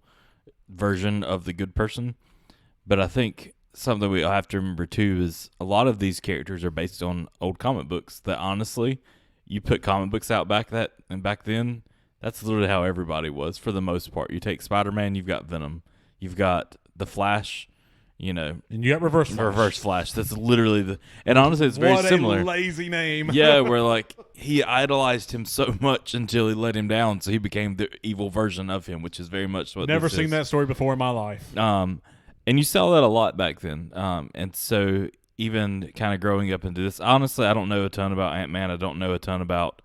version of the good person, but I think something we have to remember too is a lot of these characters are based on old comic books that honestly, you put comic books out back then, that's literally how everybody was for the most part. You take Spider-Man, you've got Venom, you've got the Flash, and you got Reverse Flash. Reverse Flash. That's literally and honestly, it's very similar. What a lazy name. Yeah, where like he idolized him so much until he let him down, so he became the evil version of him, which is very much what. Never this seen is. that story before in my life. And you saw that a lot back then. And so even kind of growing up into this, honestly, I don't know a ton about Ant-Man. I don't know a ton about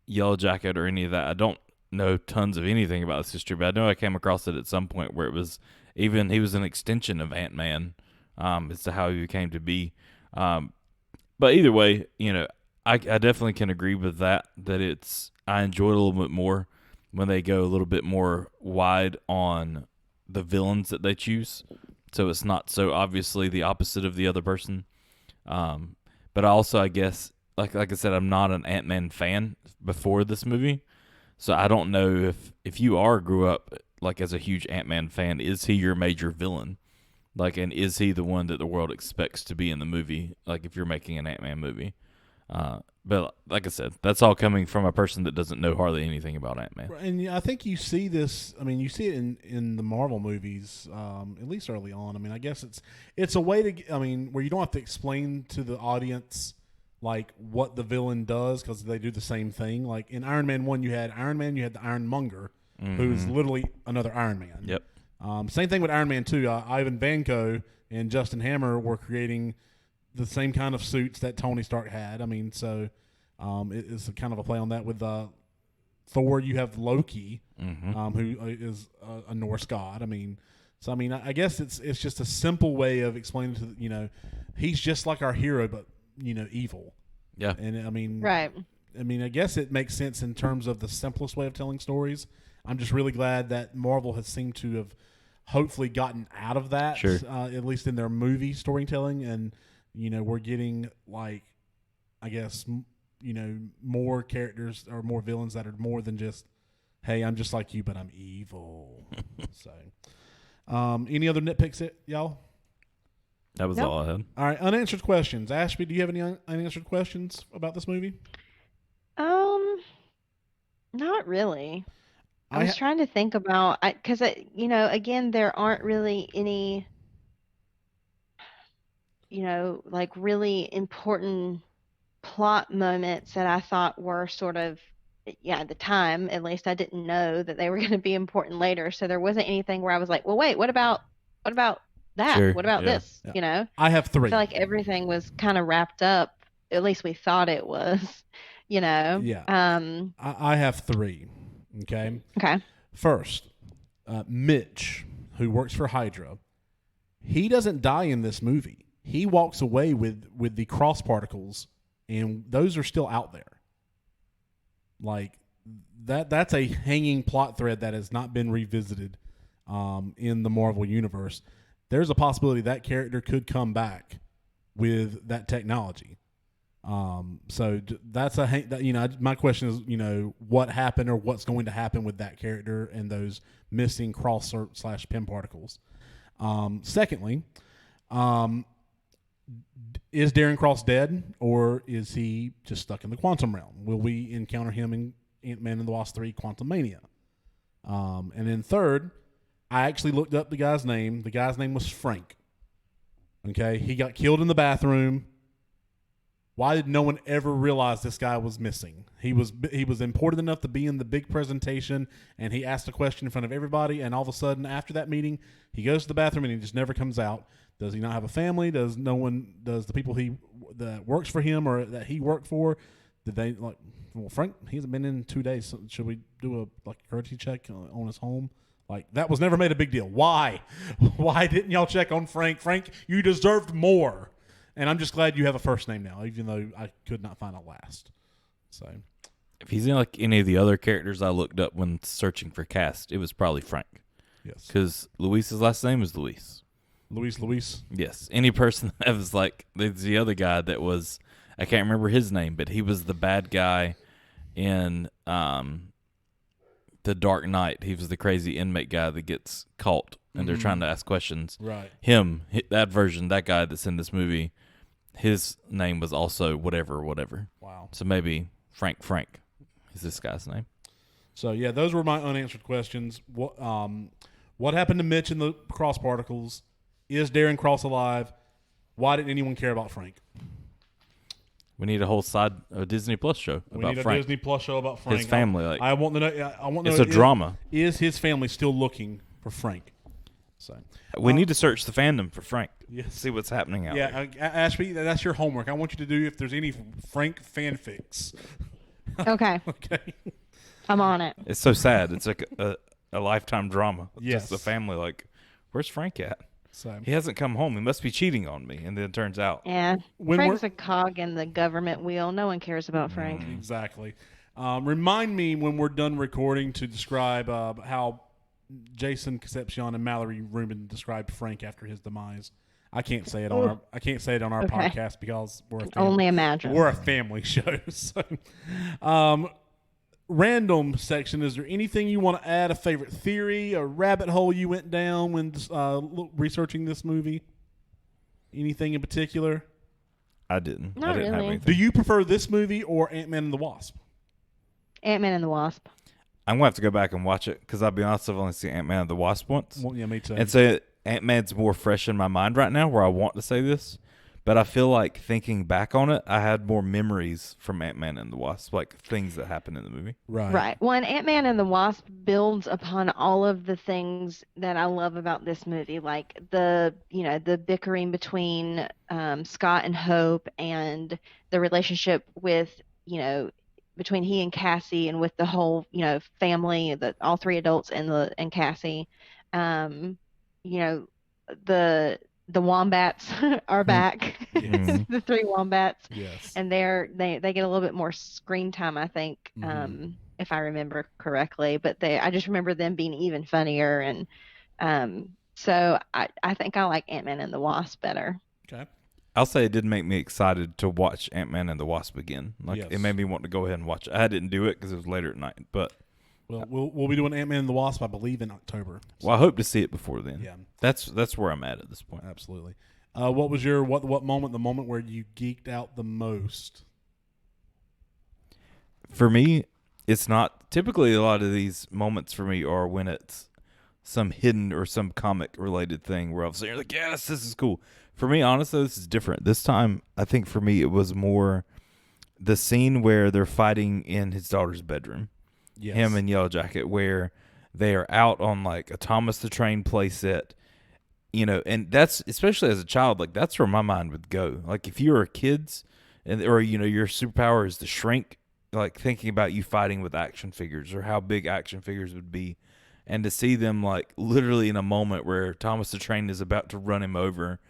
Yellow Jacket or any of that. I don't know tons of anything about this history, but I know I came across it at some point where it was even he was an extension of Ant-Man as to how he came to be. But either way, I definitely can agree with that I enjoy it a little bit more when they go a little bit more wide on the villains that they choose, so it's not so obviously the opposite of the other person. But also, I guess, like I said, I'm not an Ant-Man fan before this movie, so I don't know if you grew up like as a huge Ant-Man fan, is he your major villain? Like, and is he the one that the world expects to be in the movie? Like, if you're making an Ant-Man movie. But like I said, that's all coming from a person that doesn't know hardly anything about Ant-Man. And I think you see this. I mean, you see it in the Marvel movies, at least early on. I mean, I guess it's a way to. I mean, where you don't have to explain to the audience like what the villain does because they do the same thing. Like in Iron Man 1, you had Iron Man, you had the Ironmonger, who's literally another Iron Man. Yep. Same thing with Iron Man 2. Ivan Vanko and Justin Hammer were creating the same kind of suits that Tony Stark had. I mean, so it's kind of a play on that. With Thor, you have Loki, who is a Norse god. I mean, so I mean, I guess it's just a simple way of explaining to he's just like our hero, but evil. Yeah, and I mean, Right. I mean, I guess it makes sense in terms of the simplest way of telling stories. I'm just really glad that Marvel has seemed to have hopefully gotten out of that, Sure. At least in their movie storytelling, and we're getting like, I guess, more characters or more villains that are more than just, hey, I'm just like you, but I'm evil. So, any other nitpicks, y'all? That was Nope. all I had. All right, unanswered questions. Ashby, do you have any unanswered questions about this movie? Not really. I I was trying to think about, because again, there aren't really any, like really important plot moments that I thought were sort of, yeah, at the time, at least I didn't know that they were going to be important later. So there wasn't anything where I was like, well, wait, what about that? Sure, What about yeah. this? Yeah. I have I three. feel like everything was kind of wrapped up. At least we thought it was, Yeah. I have three. Okay. Okay. First, Mitch, who works for Hydra, he doesn't die in this movie. He walks away with the cross particles, and those are still out there. Like that's a hanging plot thread that has not been revisited in the Marvel universe. There's a possibility that character could come back with that technology. So that's my question is, what happened or what's going to happen with that character and those missing cross/pin particles. Secondly, is Darren Cross dead, or is he just stuck in the quantum realm? Will we encounter him in Ant-Man and the Wasp 3 Quantumania? And then third, I actually looked up the guy's name. The guy's name was Frank. Okay, he got killed in the bathroom. Why did no one ever realize this guy was missing? He was important enough to be in the big presentation, and he asked a question in front of everybody, and all of a sudden, after that meeting, he goes to the bathroom and he just never comes out. Does he not have a family? Does the people that works for him or that he worked for, did they like, well, Frank, he hasn't been in 2 days, so should we do a courtesy check on his home? Like, that was never made a big deal. Why? Why didn't y'all check on Frank? Frank, you deserved more. And I'm just glad you have a first name now, even though I could not find a last. So, If he's in like any of the other characters I looked up when searching for cast, it was probably Frank. yes. Because Luis's last name is Luis. Luis. Yes. Any person that was like, there's the other guy that was, I can't remember his name, but he was the bad guy in the the Dark Knight. He was the crazy inmate guy that gets caught, and they're trying to ask questions. Right. That version, that guy that's in this movie, his name was also whatever. Wow. So maybe Frank is this guy's name. So yeah, those were my unanswered questions. What happened to Mitch and the Cross particles? Is Darren Cross alive? Why didn't anyone care about Frank? We need a whole Disney Plus show about Frank. We need a Disney Plus show about Frank. His family. I want to know. I want to it's know. a drama. Is his family still looking for Frank? So we need to search the fandom for Frank. Yes. See what's happening out there. Yeah, Ashby, that's your homework. I want you to do if there's any Frank fanfics. Okay. Okay. I'm on it. It's so sad. It's like a lifetime drama. Yes. Just the family like, where's Frank at? So he hasn't come home. He must be cheating on me. And then it turns out. Yeah. Frank's a cog in the government wheel. No one cares about Frank. Exactly. Remind me when we're done recording to describe how Jason Concepcion and Mallory Rubin described Frank after his demise. I can't say it on our podcast because we're a family. Only imagine. We're a family show. So, random section. Is there anything you want to add? A favorite theory, a rabbit hole you went down when researching this movie? Anything in particular? I didn't. Not I didn't have really. anything. Do you prefer this movie or Ant-Man and the Wasp? Ant-Man and the Wasp. I'm going to have to go back and watch it because I'll be honest, I've only seen Ant-Man and the Wasp once. Well, yeah, me too. And so Ant-Man's more fresh in my mind right now where I want to say this. But I feel like thinking back on it, I had more memories from Ant-Man and the Wasp, like things that happened in the movie. Right. Well, and Ant-Man and the Wasp builds upon all of the things that I love about this movie, like the bickering between Scott and Hope, and the relationship with, between he and Cassie, and with the whole, family, all three adults and Cassie. The wombats are back. Yes. The three wombats. Yes. And they get a little bit more screen time, I think, if I remember correctly. But I just remember them being even funnier, and so I think I like Ant-Man and the Wasp better. Okay. I'll say it did make me excited to watch Ant-Man and the Wasp again. Like Yes. It made me want to go ahead and watch it. I didn't do it because it was later at night, but Well, we'll be doing Ant-Man and the Wasp, I believe, in October. well, I hope to see it before then. Yeah. That's where I'm at this point. Absolutely. What was your what moment? The moment where you geeked out the most? For me, it's not typically a lot of these moments for me are when it's some hidden or some comic related thing where I'm sitting there like, yes, this is cool. For me, honestly, this is different. This time, I think for me, it was more the scene where they're fighting in his daughter's bedroom. Yes. Him and Yellow Jacket, where they are out on like a Thomas the Train play set, and that's, especially as a child, like that's where my mind would go. Like if you were kids or your superpower is to shrink, like thinking about you fighting with action figures or how big action figures would be, and to see them like literally in a moment where Thomas the Train is about to run him over.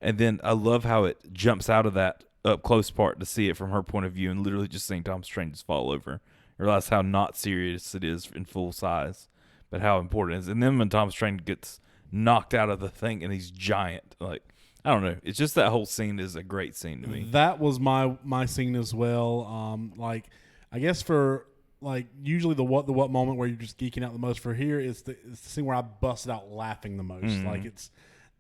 And then I love how it jumps out of that up close part to see it from her point of view and literally just seeing Thomas the Train just fall over. Realize how not serious it is in full size, but how important it is. And then when Thomas Train gets knocked out of the thing and he's giant, like, I don't know. It's just that whole scene is a great scene to me. That was my scene as well. Like, I guess for like usually the what moment where you're just geeking out the most. For here, it's the scene where I busted out laughing the most. Mm-hmm. Like it's.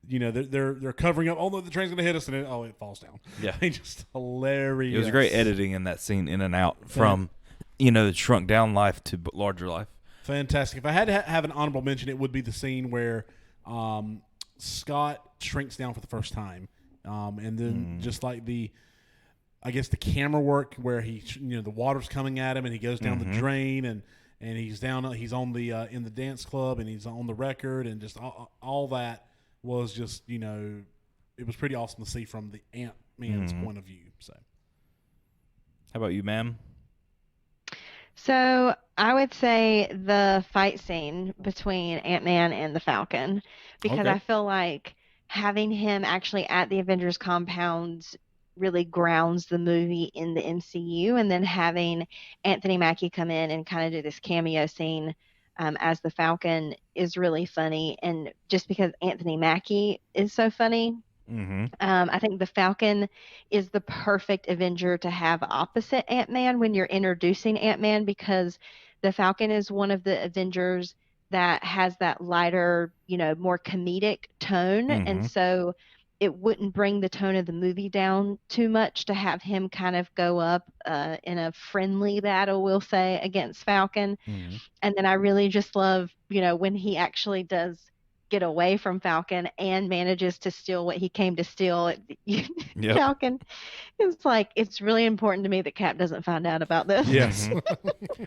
They're covering up. Oh, the train's gonna hit us, and it falls down. Yeah, just hilarious. It was great editing in that scene, in and out from the shrunk down life to larger life. Fantastic. If I had to have an honorable mention, it would be the scene where Scott shrinks down for the first time, and then just like the camera work where he the water's coming at him and he goes down the drain and he's down. He's on the in the dance club and he's on the record and just all that. Was just, it was pretty awesome to see from the Ant-Man's point of view. So, how about you, ma'am? So I would say the fight scene between Ant-Man and the Falcon, because Okay. I feel like having him actually at the Avengers compounds really grounds the movie in the MCU, and then having Anthony Mackie come in and kind of do this cameo scene as the Falcon is really funny. And just because Anthony Mackie is so funny, I think the Falcon is the perfect Avenger to have opposite Ant-Man when you're introducing Ant-Man, because the Falcon is one of the Avengers that has that lighter, more comedic tone. And Mm-hmm. so it wouldn't bring the tone of the movie down too much to have him kind of go up in a friendly battle, we'll say, against Falcon. Mm-hmm. And then I really just love, when he actually does get away from Falcon and manages to steal what he came to steal. Yep. Falcon, it's like, it's really important to me that Cap doesn't find out about this. Yes.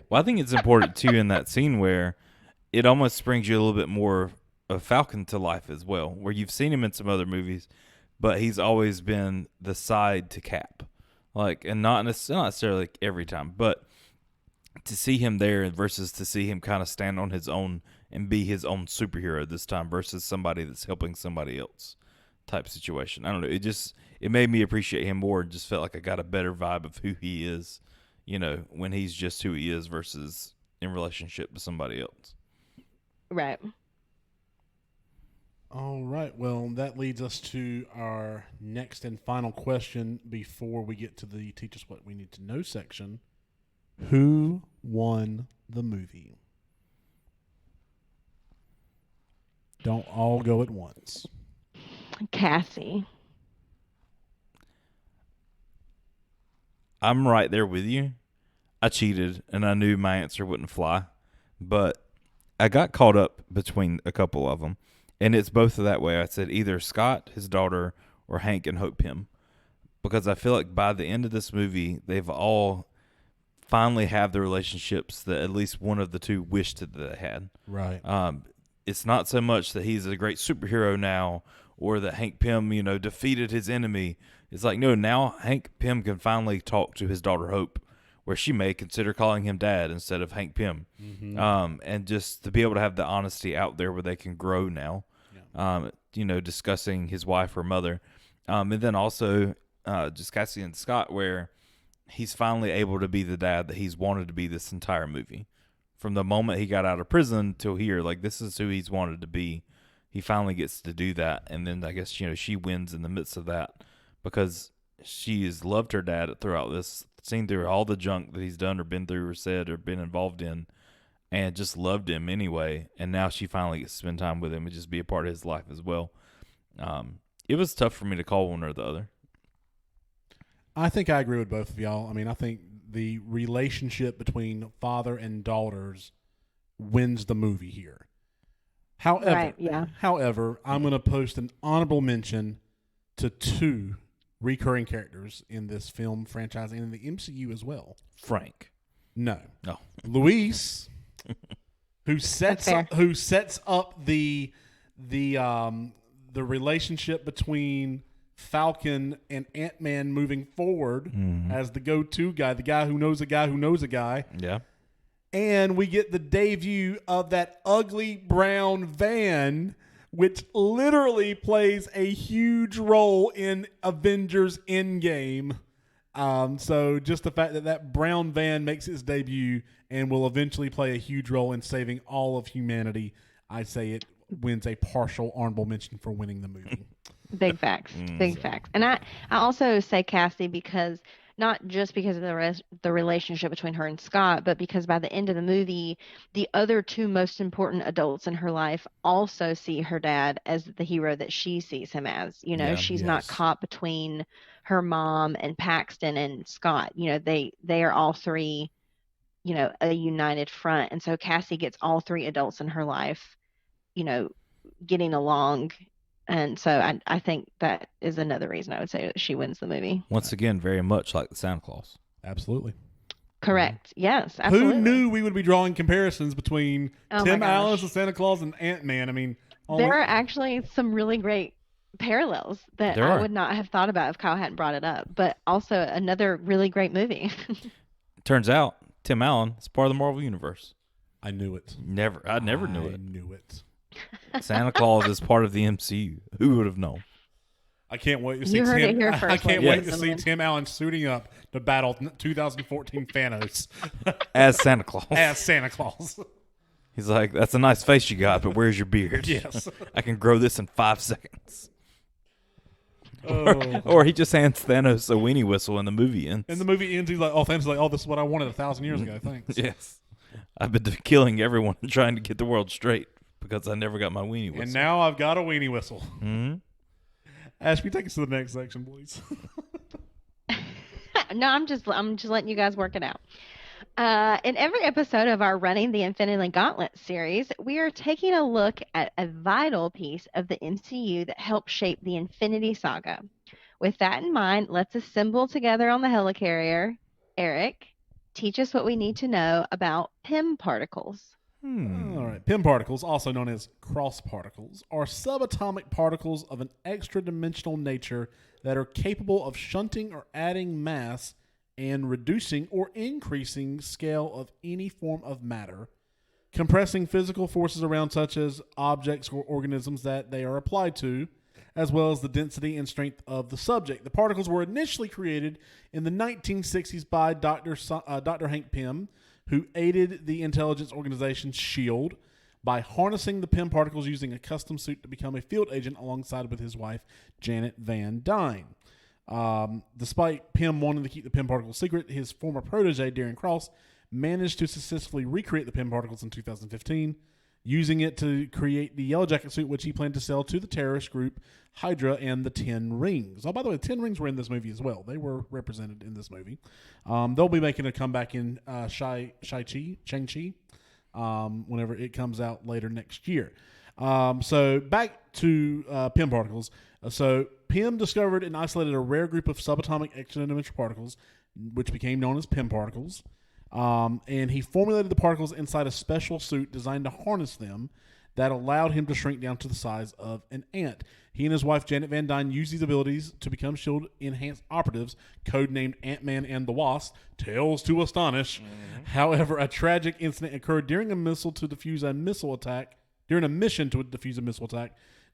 Well, I think it's important too in that scene where it almost brings you a little bit more of Falcon to life as well, where you've seen him in some other movies, but he's always been the side to Cap, like, and not necessarily like every time, but to see him there versus to see him kind of stand on his own and be his own superhero this time versus somebody that's helping somebody else type situation. I don't know. It made me appreciate him more and just felt like I got a better vibe of who he is, when he's just who he is versus in relationship with somebody else. Right. All right. Well, that leads us to our next and final question before we get to the Teach Us What We Need to Know section. Who won the movie? Don't all go at once. Cassie. I'm right there with you. I cheated and I knew my answer wouldn't fly, but I got caught up between a couple of them, and it's both of that way. I said either Scott, his daughter, or Hank and Hope Pym, because I feel like by the end of this movie, they've all finally have the relationships that at least one of the two wished that they had. Right. It's not so much that he's a great superhero now or that Hank Pym, defeated his enemy. It's like, no, now Hank Pym can finally talk to his daughter Hope, where she may consider calling him dad instead of Hank Pym. Mm-hmm. And just to be able to have the honesty out there where they can grow now, discussing his wife or mother. And then also just Cassie and Scott, where he's finally able to be the dad that he's wanted to be this entire movie. From the moment he got out of prison till here, like, this is who he's wanted to be. He finally gets to do that. And then I guess, she wins in the midst of that because she has loved her dad throughout this, seen through all the junk that he's done or been through or said or been involved in, and just loved him anyway. And now she finally gets to spend time with him and just be a part of his life as well. It was tough for me to call one or the other. I think I agree with both of y'all. I mean, I think the relationship between father and daughters wins the movie here. However, Right, yeah. however, I'm going to post an honorable mention to two recurring characters in this film franchise and in the MCU as well. Frank. No. No. Luis, who sets fair. up the relationship between Falcon and Ant-Man moving forward as the go-to guy, the guy who knows a guy who knows a guy. Yeah. And we get the debut of that ugly brown van, which literally plays a huge role in Avengers Endgame. So just the fact that that brown van makes its debut and will eventually play a huge role in saving all of humanity, I'd say it wins a partial honorable mention for winning the movie. Big facts. Big facts. And I also say Cassie because not just because of the relationship between her and Scott, but because by the end of the movie, the other two most important adults in her life also see her dad as the hero that she sees him as. Yeah, she's not yes. caught between her mom and Paxton and Scott. They are all three, a united front. And so Cassie gets all three adults in her life, getting along. And so I think that is another reason I would say that she wins the movie. Once again, very much like the Santa Claus. Absolutely. Correct. Yes, absolutely. Who knew we would be drawing comparisons between Oh my Tim gosh. Allen as the Santa Claus and Ant-Man? I mean, There are actually some really great parallels that There I are. would not have thought about if Kyle hadn't brought it up, but also another really great movie. Turns out Tim Allen is part of the Marvel Universe. I knew it. I never knew I it. knew it. Santa Claus is part of the MCU. Who would have known? I can't wait to see You heard it Tim. here I first, can't ladies wait and to see gentlemen. Tim Allen suiting up to battle 2014 Thanos As Santa Claus. as Santa Claus. He's like, that's a nice face you got, but where's your beard? Yes. I can grow this in 5 seconds. Oh. Or he just hands Thanos a weenie whistle and the movie ends. And the movie ends. He's like, "Oh, Thanos is like, oh, this is what I wanted 1,000 years ago. Thanks." Yes. I've been killing everyone trying to get the world straight because I never got my weenie whistle. And now I've got a weenie whistle. Mm-hmm. Ashby, take us to the next section, please. No, I'm just letting you guys work it out. In every episode of our Running the Infinity Gauntlet series, we are taking a look at a vital piece of the MCU that helped shape the Infinity Saga. With that in mind, let's assemble together on the helicarrier. Eric, teach us what we need to know about PIM particles. All right. PIM particles, also known as cross particles, are subatomic particles of an extra-dimensional nature that are capable of shunting or adding mass and reducing or increasing scale of any form of matter, compressing physical forces around such as objects or organisms that they are applied to, as well as the density and strength of the subject. The particles were initially created in the 1960s by Dr. Hank Pym, who aided the intelligence organization SHIELD by harnessing the PIM particles using a custom suit to become a field agent alongside with his wife, Janet Van Dyne. Despite Pym wanting to keep the PIM particles secret, his former protege, Darren Cross, managed to successfully recreate the PIM particles in 2015, using it to create the Yellow Jacket suit, which he planned to sell to the terrorist group Hydra and the Ten Rings. Oh, by the way, the Ten Rings were in this movie as well. They were represented in this movie. They'll be making a comeback in Shang-Chi, whenever it comes out later next year. So back to PIM particles. So Pym discovered and isolated a rare group of subatomic extra-dimensional particles, which became known as PIM particles. And he formulated the particles inside a special suit designed to harness them that allowed him to shrink down to the size of an ant. He and his wife, Janet Van Dyne, used these abilities to become SHIELD enhanced operatives, codenamed Ant-Man and the Wasp, tales to astonish. Mm-hmm. However, a tragic incident occurred during a mission to defuse a missile attack.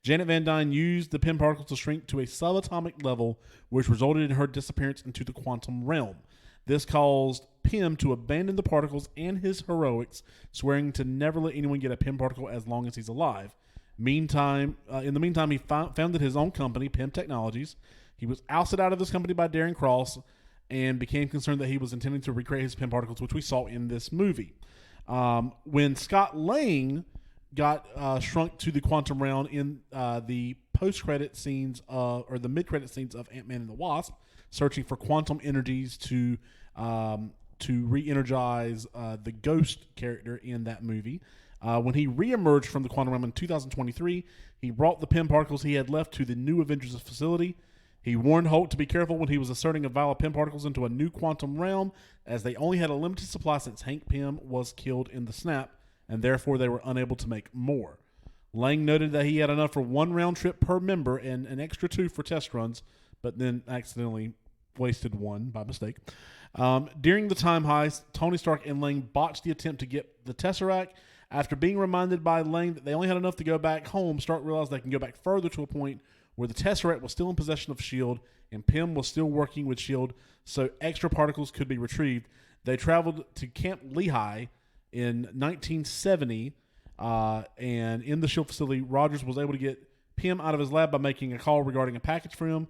Janet Van Dyne used the PIM particles to shrink to a subatomic level, which resulted in her disappearance into the quantum realm. This caused Pym to abandon the particles and his heroics, swearing to never let anyone get a PIM particle as long as he's alive. In the meantime, he founded his own company, Pym Technologies. He was ousted out of this company by Darren Cross and became concerned that he was intending to recreate his PIM particles, which we saw in this movie. When Scott Lang got shrunk to the quantum realm in the post-credit scenes or the mid-credit scenes of Ant-Man and the Wasp, searching for quantum energies to re-energize the Ghost character in that movie. When he re-emerged from the quantum realm in 2023, he brought the PIM particles he had left to the new Avengers facility. He warned Hulk to be careful when he was asserting a vial of PIM particles into a new quantum realm, as they only had a limited supply since Hank Pym was killed in the snap, and therefore they were unable to make more. Lang noted that he had enough for one round trip per member and an extra 2 for test runs, but then accidentally wasted 1 by mistake. During the time heist, Tony Stark and Lang botched the attempt to get the Tesseract. After being reminded by Lang that they only had enough to go back home, Stark realized they can go back further to a point where the Tesseract was still in possession of S.H.I.E.L.D. and Pym was still working with S.H.I.E.L.D., so extra particles could be retrieved. They traveled to Camp Lehigh in 1970, and in the S.H.I.E.L.D. facility, Rogers was able to get Pym out of his lab by making a call regarding a package for him.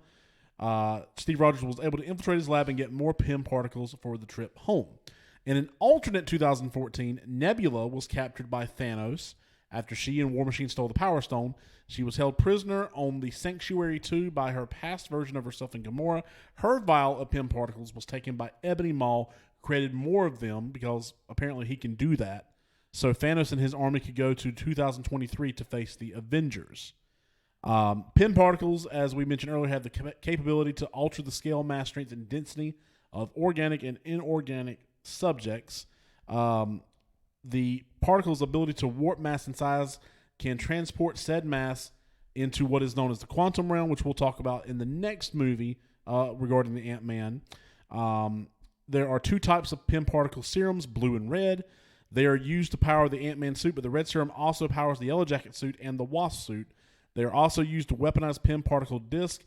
Steve Rogers was able to infiltrate his lab and get more PIM particles for the trip home. In an alternate 2014, Nebula was captured by Thanos after she and War Machine stole the Power Stone. She was held prisoner on the Sanctuary 2 by her past version of herself and Gamora. Her vial of PIM particles was taken by Ebony Maw, who created more of them because apparently he can do that. So Thanos and his army could go to 2023 to face the Avengers. PIM particles, as we mentioned earlier, have the capability to alter the scale, mass, strength, and density of organic and inorganic subjects. The particle's ability to warp mass and size can transport said mass into what is known as the quantum realm, which we'll talk about in the next movie regarding the Ant-Man. There are 2 types of PIM particle serums, blue and red. They are used to power the Ant-Man suit, but the red serum also powers the Yellow Jacket suit and the Wasp suit. They are also used to weaponize PIM particle disc.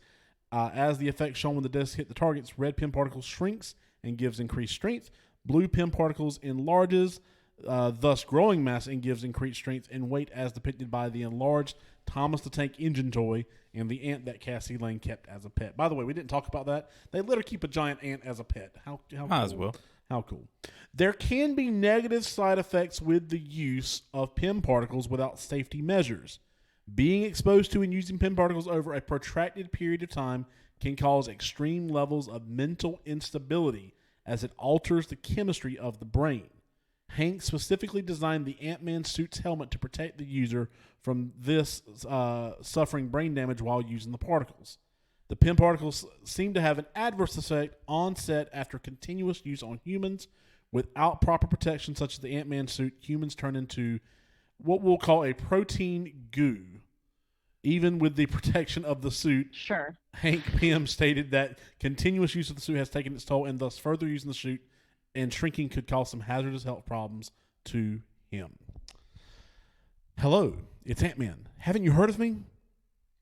As the effect shown when the disc hit the targets, red PIM particles shrinks and gives increased strength. Blue PIM particles enlarges, thus growing mass and gives increased strength and weight, as depicted by the enlarged Thomas the Tank engine toy and the ant that Cassie Lane kept as a pet. By the way, we didn't talk about that. They let her keep a giant ant as a pet. How Might cool. as well. How cool. There can be negative side effects with the use of PEM particles without safety measures. Being exposed to and using PEM particles over a protracted period of time can cause extreme levels of mental instability as it alters the chemistry of the brain. Hank specifically designed the Ant-Man suit's helmet to protect the user from this suffering brain damage while using the particles. The PEM particles seem to have an adverse effect on set after continuous use on humans. Without proper protection, such as the Ant-Man suit, humans turn into what we'll call a protein goo. Even with the protection of the suit, Sure. Hank Pym stated that continuous use of the suit has taken its toll, and thus further using the suit and shrinking could cause some hazardous health problems to him. Hello, it's Ant-Man. Haven't you heard of me?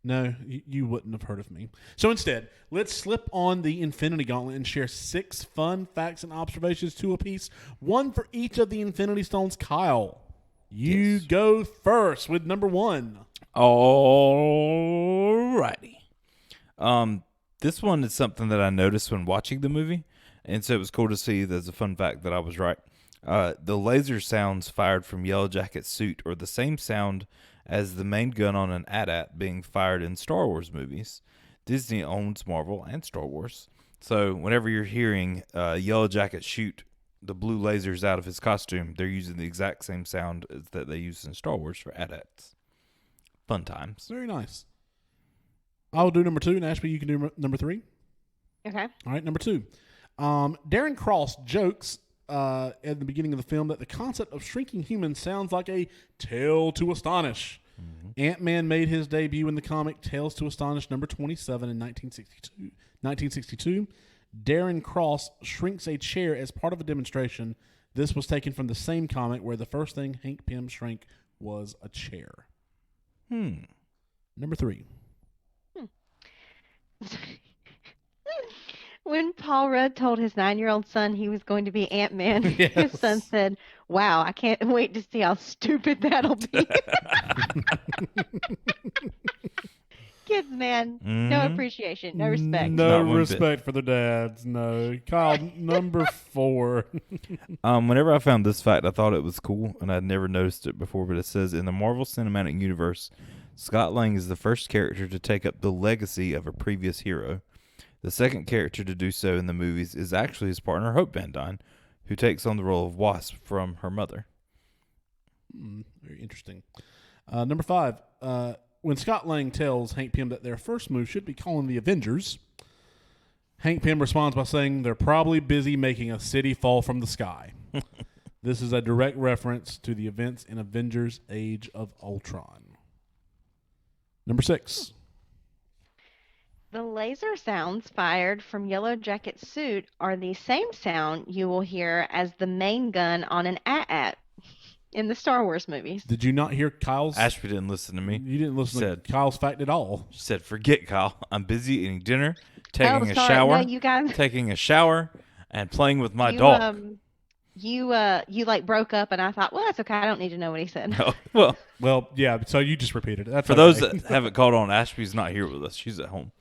No, you wouldn't have heard of me. So instead, let's slip on the Infinity Gauntlet and share 6 fun facts and observations, 2 apiece, 1 for each of the Infinity Stones. Kyle, you go first with number 1. Alrighty. This one is something that I noticed when watching the movie, and so it was cool to see. There's a fun fact that I was right. The laser sounds fired from Yellow Jacket's suit are the same sound as the main gun on an AT-AT being fired in Star Wars movies. Disney owns Marvel and Star Wars. So whenever you're hearing Yellow Jacket shoot the blue lasers out of his costume, they're using the exact same sound as that they use in Star Wars for AT-ATs. Fun times. Very nice. I'll do number 2, and Ashby, you can do number 3. Okay. All right, number 2. Darren Cross jokes at the beginning of the film that the concept of shrinking humans sounds like a tale to astonish. Mm-hmm. Ant-Man made his debut in the comic Tales to Astonish number 27 in 1962. Darren Cross shrinks a chair as part of a demonstration. This was taken from the same comic where the first thing Hank Pym shrank was a chair. Number 3. When Paul Rudd told his 9-year-old son he was going to be Ant-Man, Yes. his son said, "Wow, I can't wait to see how stupid that'll be." Kids, man, no appreciation, no respect. No Not one respect for the dads. No. Kyle, number 4. Whenever I found this fact, I thought it was cool, and I'd never noticed it before, but it says, in the Marvel Cinematic Universe, Scott Lang is the first character to take up the legacy of a previous hero. The second character to do so in the movies is actually his partner, Hope Van Dyne, who takes on the role of Wasp from her mother. Very interesting. Number 5. When Scott Lang tells Hank Pym that their first move should be calling the Avengers, Hank Pym responds by saying they're probably busy making a city fall from the sky. This is a direct reference to the events in Avengers Age of Ultron. Number 6. The laser sounds fired from Yellow Jacket's suit are the same sound you will hear as the main gun on an AT-AT in the Star Wars movies. Did you not hear Kyle's? Ashby didn't listen to me. You didn't listen to Kyle's fact at all. She said, "Forget Kyle. I'm busy eating dinner, taking a sorry. shower, No, you guys, taking a shower, and playing with my dog." You like broke up, and I thought, well, that's okay. I don't need to know what he said. Well, yeah. So you just repeated it. That's for okay. those that haven't caught on, Ashby's not here with us. She's at home.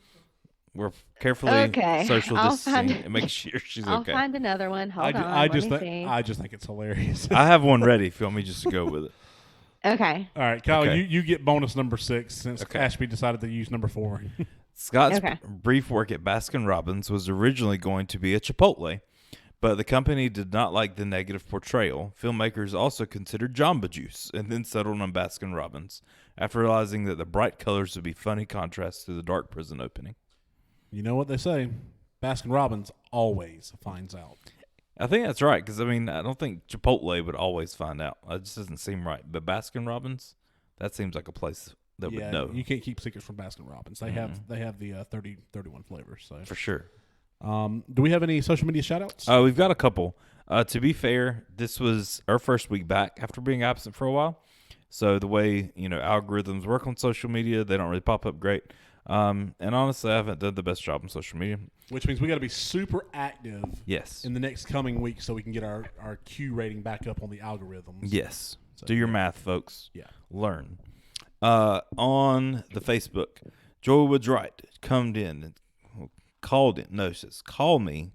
We're carefully social distancing and making sure she's I'll okay. find another one. Hold on. I just think it's hilarious. I have one ready if you want me just to go with it. Okay. All right, Kyle, Okay. you get bonus number 6 since Okay. Ashby decided to use number 4. Scott's brief work at Baskin-Robbins was originally going to be a Chipotle, but the company did not like the negative portrayal. Filmmakers also considered Jamba Juice and then settled on Baskin-Robbins after realizing that the bright colors would be funny contrast to the dark prison opening. You know what they say? Baskin-Robbins always finds out. I think that's right, because, I mean, I don't think Chipotle would always find out. It just doesn't seem right. But Baskin-Robbins, that seems like a place that would know. You can't keep secrets from Baskin-Robbins. They have the 31 flavors. So For sure. do we have any social media shout-outs? We've got a couple. To be fair, this was our first week back after being absent for a while. So the way, algorithms work on social media, they don't really pop up great. And honestly, I haven't done the best job on social media. Which means we got to be super active Yes. in the next coming week so we can get our Q rating back up on the algorithms. Yes. So, Do your math, folks. Yeah. Learn. On the Facebook, Joy Woods Wright called in. No, says, call me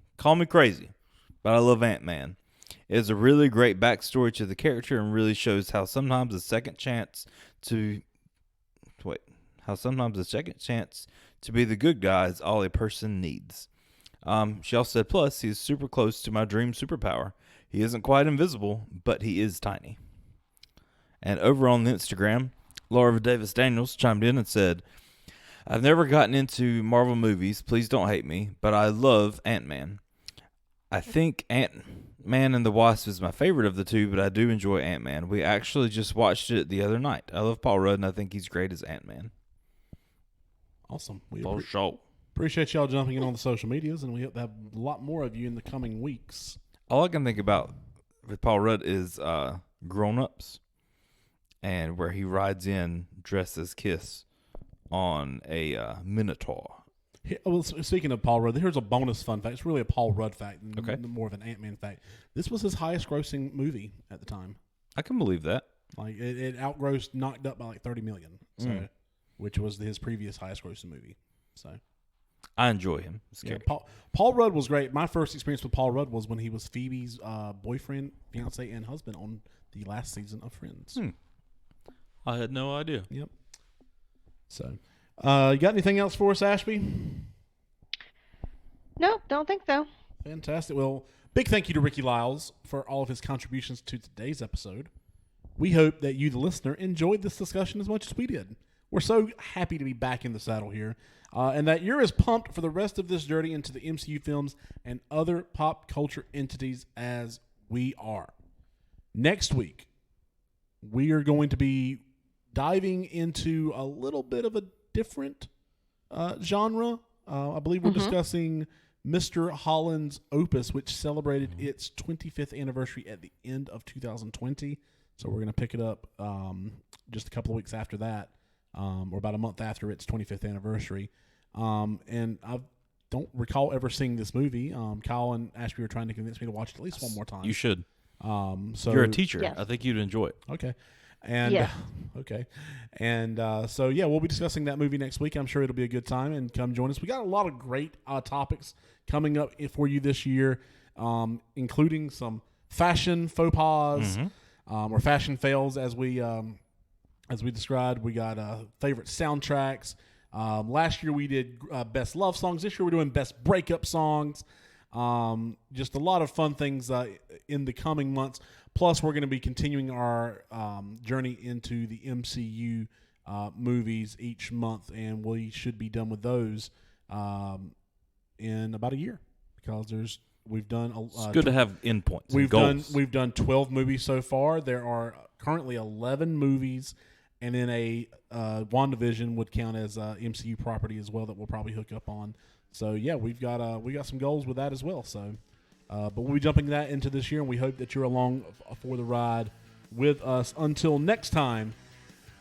crazy, but I love Ant-Man. It has a really great backstory to the character and really shows how sometimes a second chance to be the good guy is all a person needs. She also said, plus, he is super close to my dream superpower. He isn't quite invisible, but he is tiny. And over on the Instagram, Laura Davis Daniels chimed in and said, I've never gotten into Marvel movies. Please don't hate me, but I love Ant-Man. I think Ant-Man and the Wasp is my favorite of the two, but I do enjoy Ant-Man. We actually just watched it the other night. I love Paul Rudd, and I think he's great as Ant-Man. Awesome. We Appreciate y'all jumping in on the social medias, and we hope to have a lot more of you in the coming weeks. All I can think about with Paul Rudd is Grown Ups, and where he rides in dressed as Kiss on a Minotaur. Well, speaking of Paul Rudd, here's a bonus fun fact. It's really a Paul Rudd fact, okay, more of an Ant-Man fact. This was his highest-grossing movie at the time. I can believe that. Like it outgrossed, knocked up by like $30 million, which was his previous highest-grossing movie. So I enjoy him. Yeah, Paul Rudd was great. My first experience with Paul Rudd was when he was Phoebe's boyfriend, fiance, and husband on the last season of Friends. I had no idea. Yep. So, you got anything else for us, Ashby? Nope, don't think so. Fantastic. Well, big thank you to Ricky Lyles for all of his contributions to today's episode. We hope that you, the listener, enjoyed this discussion as much as we did. We're so happy to be back in the saddle here, and that you're as pumped for the rest of this journey into the MCU films and other pop culture entities as we are. Next week, we are going to be diving into a little bit of a different genre. I believe we're discussing Mr. Holland's Opus, which celebrated its 25th anniversary at the end of 2020. So we're going to pick it up just a couple of weeks after that, or about a month after its 25th anniversary. And I don't recall ever seeing this movie. Kyle and Ashby were trying to convince me to watch it at least one more time. You should. So you're a teacher. Yes. I think you'd enjoy it. Okay. And okay. And so yeah, we'll be discussing that movie next week. I'm sure it'll be a good time, and come join us. We got a lot of great topics coming up for you this year, including some fashion faux pas or fashion fails as we described. We got favorite soundtracks. Last year we did best love songs. This year we're doing best breakup songs. Just a lot of fun things in the coming months. Plus, we're going to be continuing our journey into the MCU movies each month, and we should be done with those in about a year, because we've done. It's good to have endpoints. We've done 12 movies so far. There are currently 11 movies, and then a WandaVision would count as MCU property as well that we'll probably hook up on. So yeah, we got some goals with that as well. So, but we'll be jumping that into this year, and we hope that you're along for the ride with us. Until next time,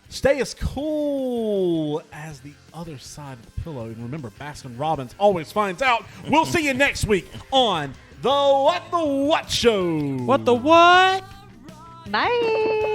stay as cool as the other side of the pillow, and remember, Baskin Robbins always finds out. We'll see you next week on the What Show. What the what? Bye.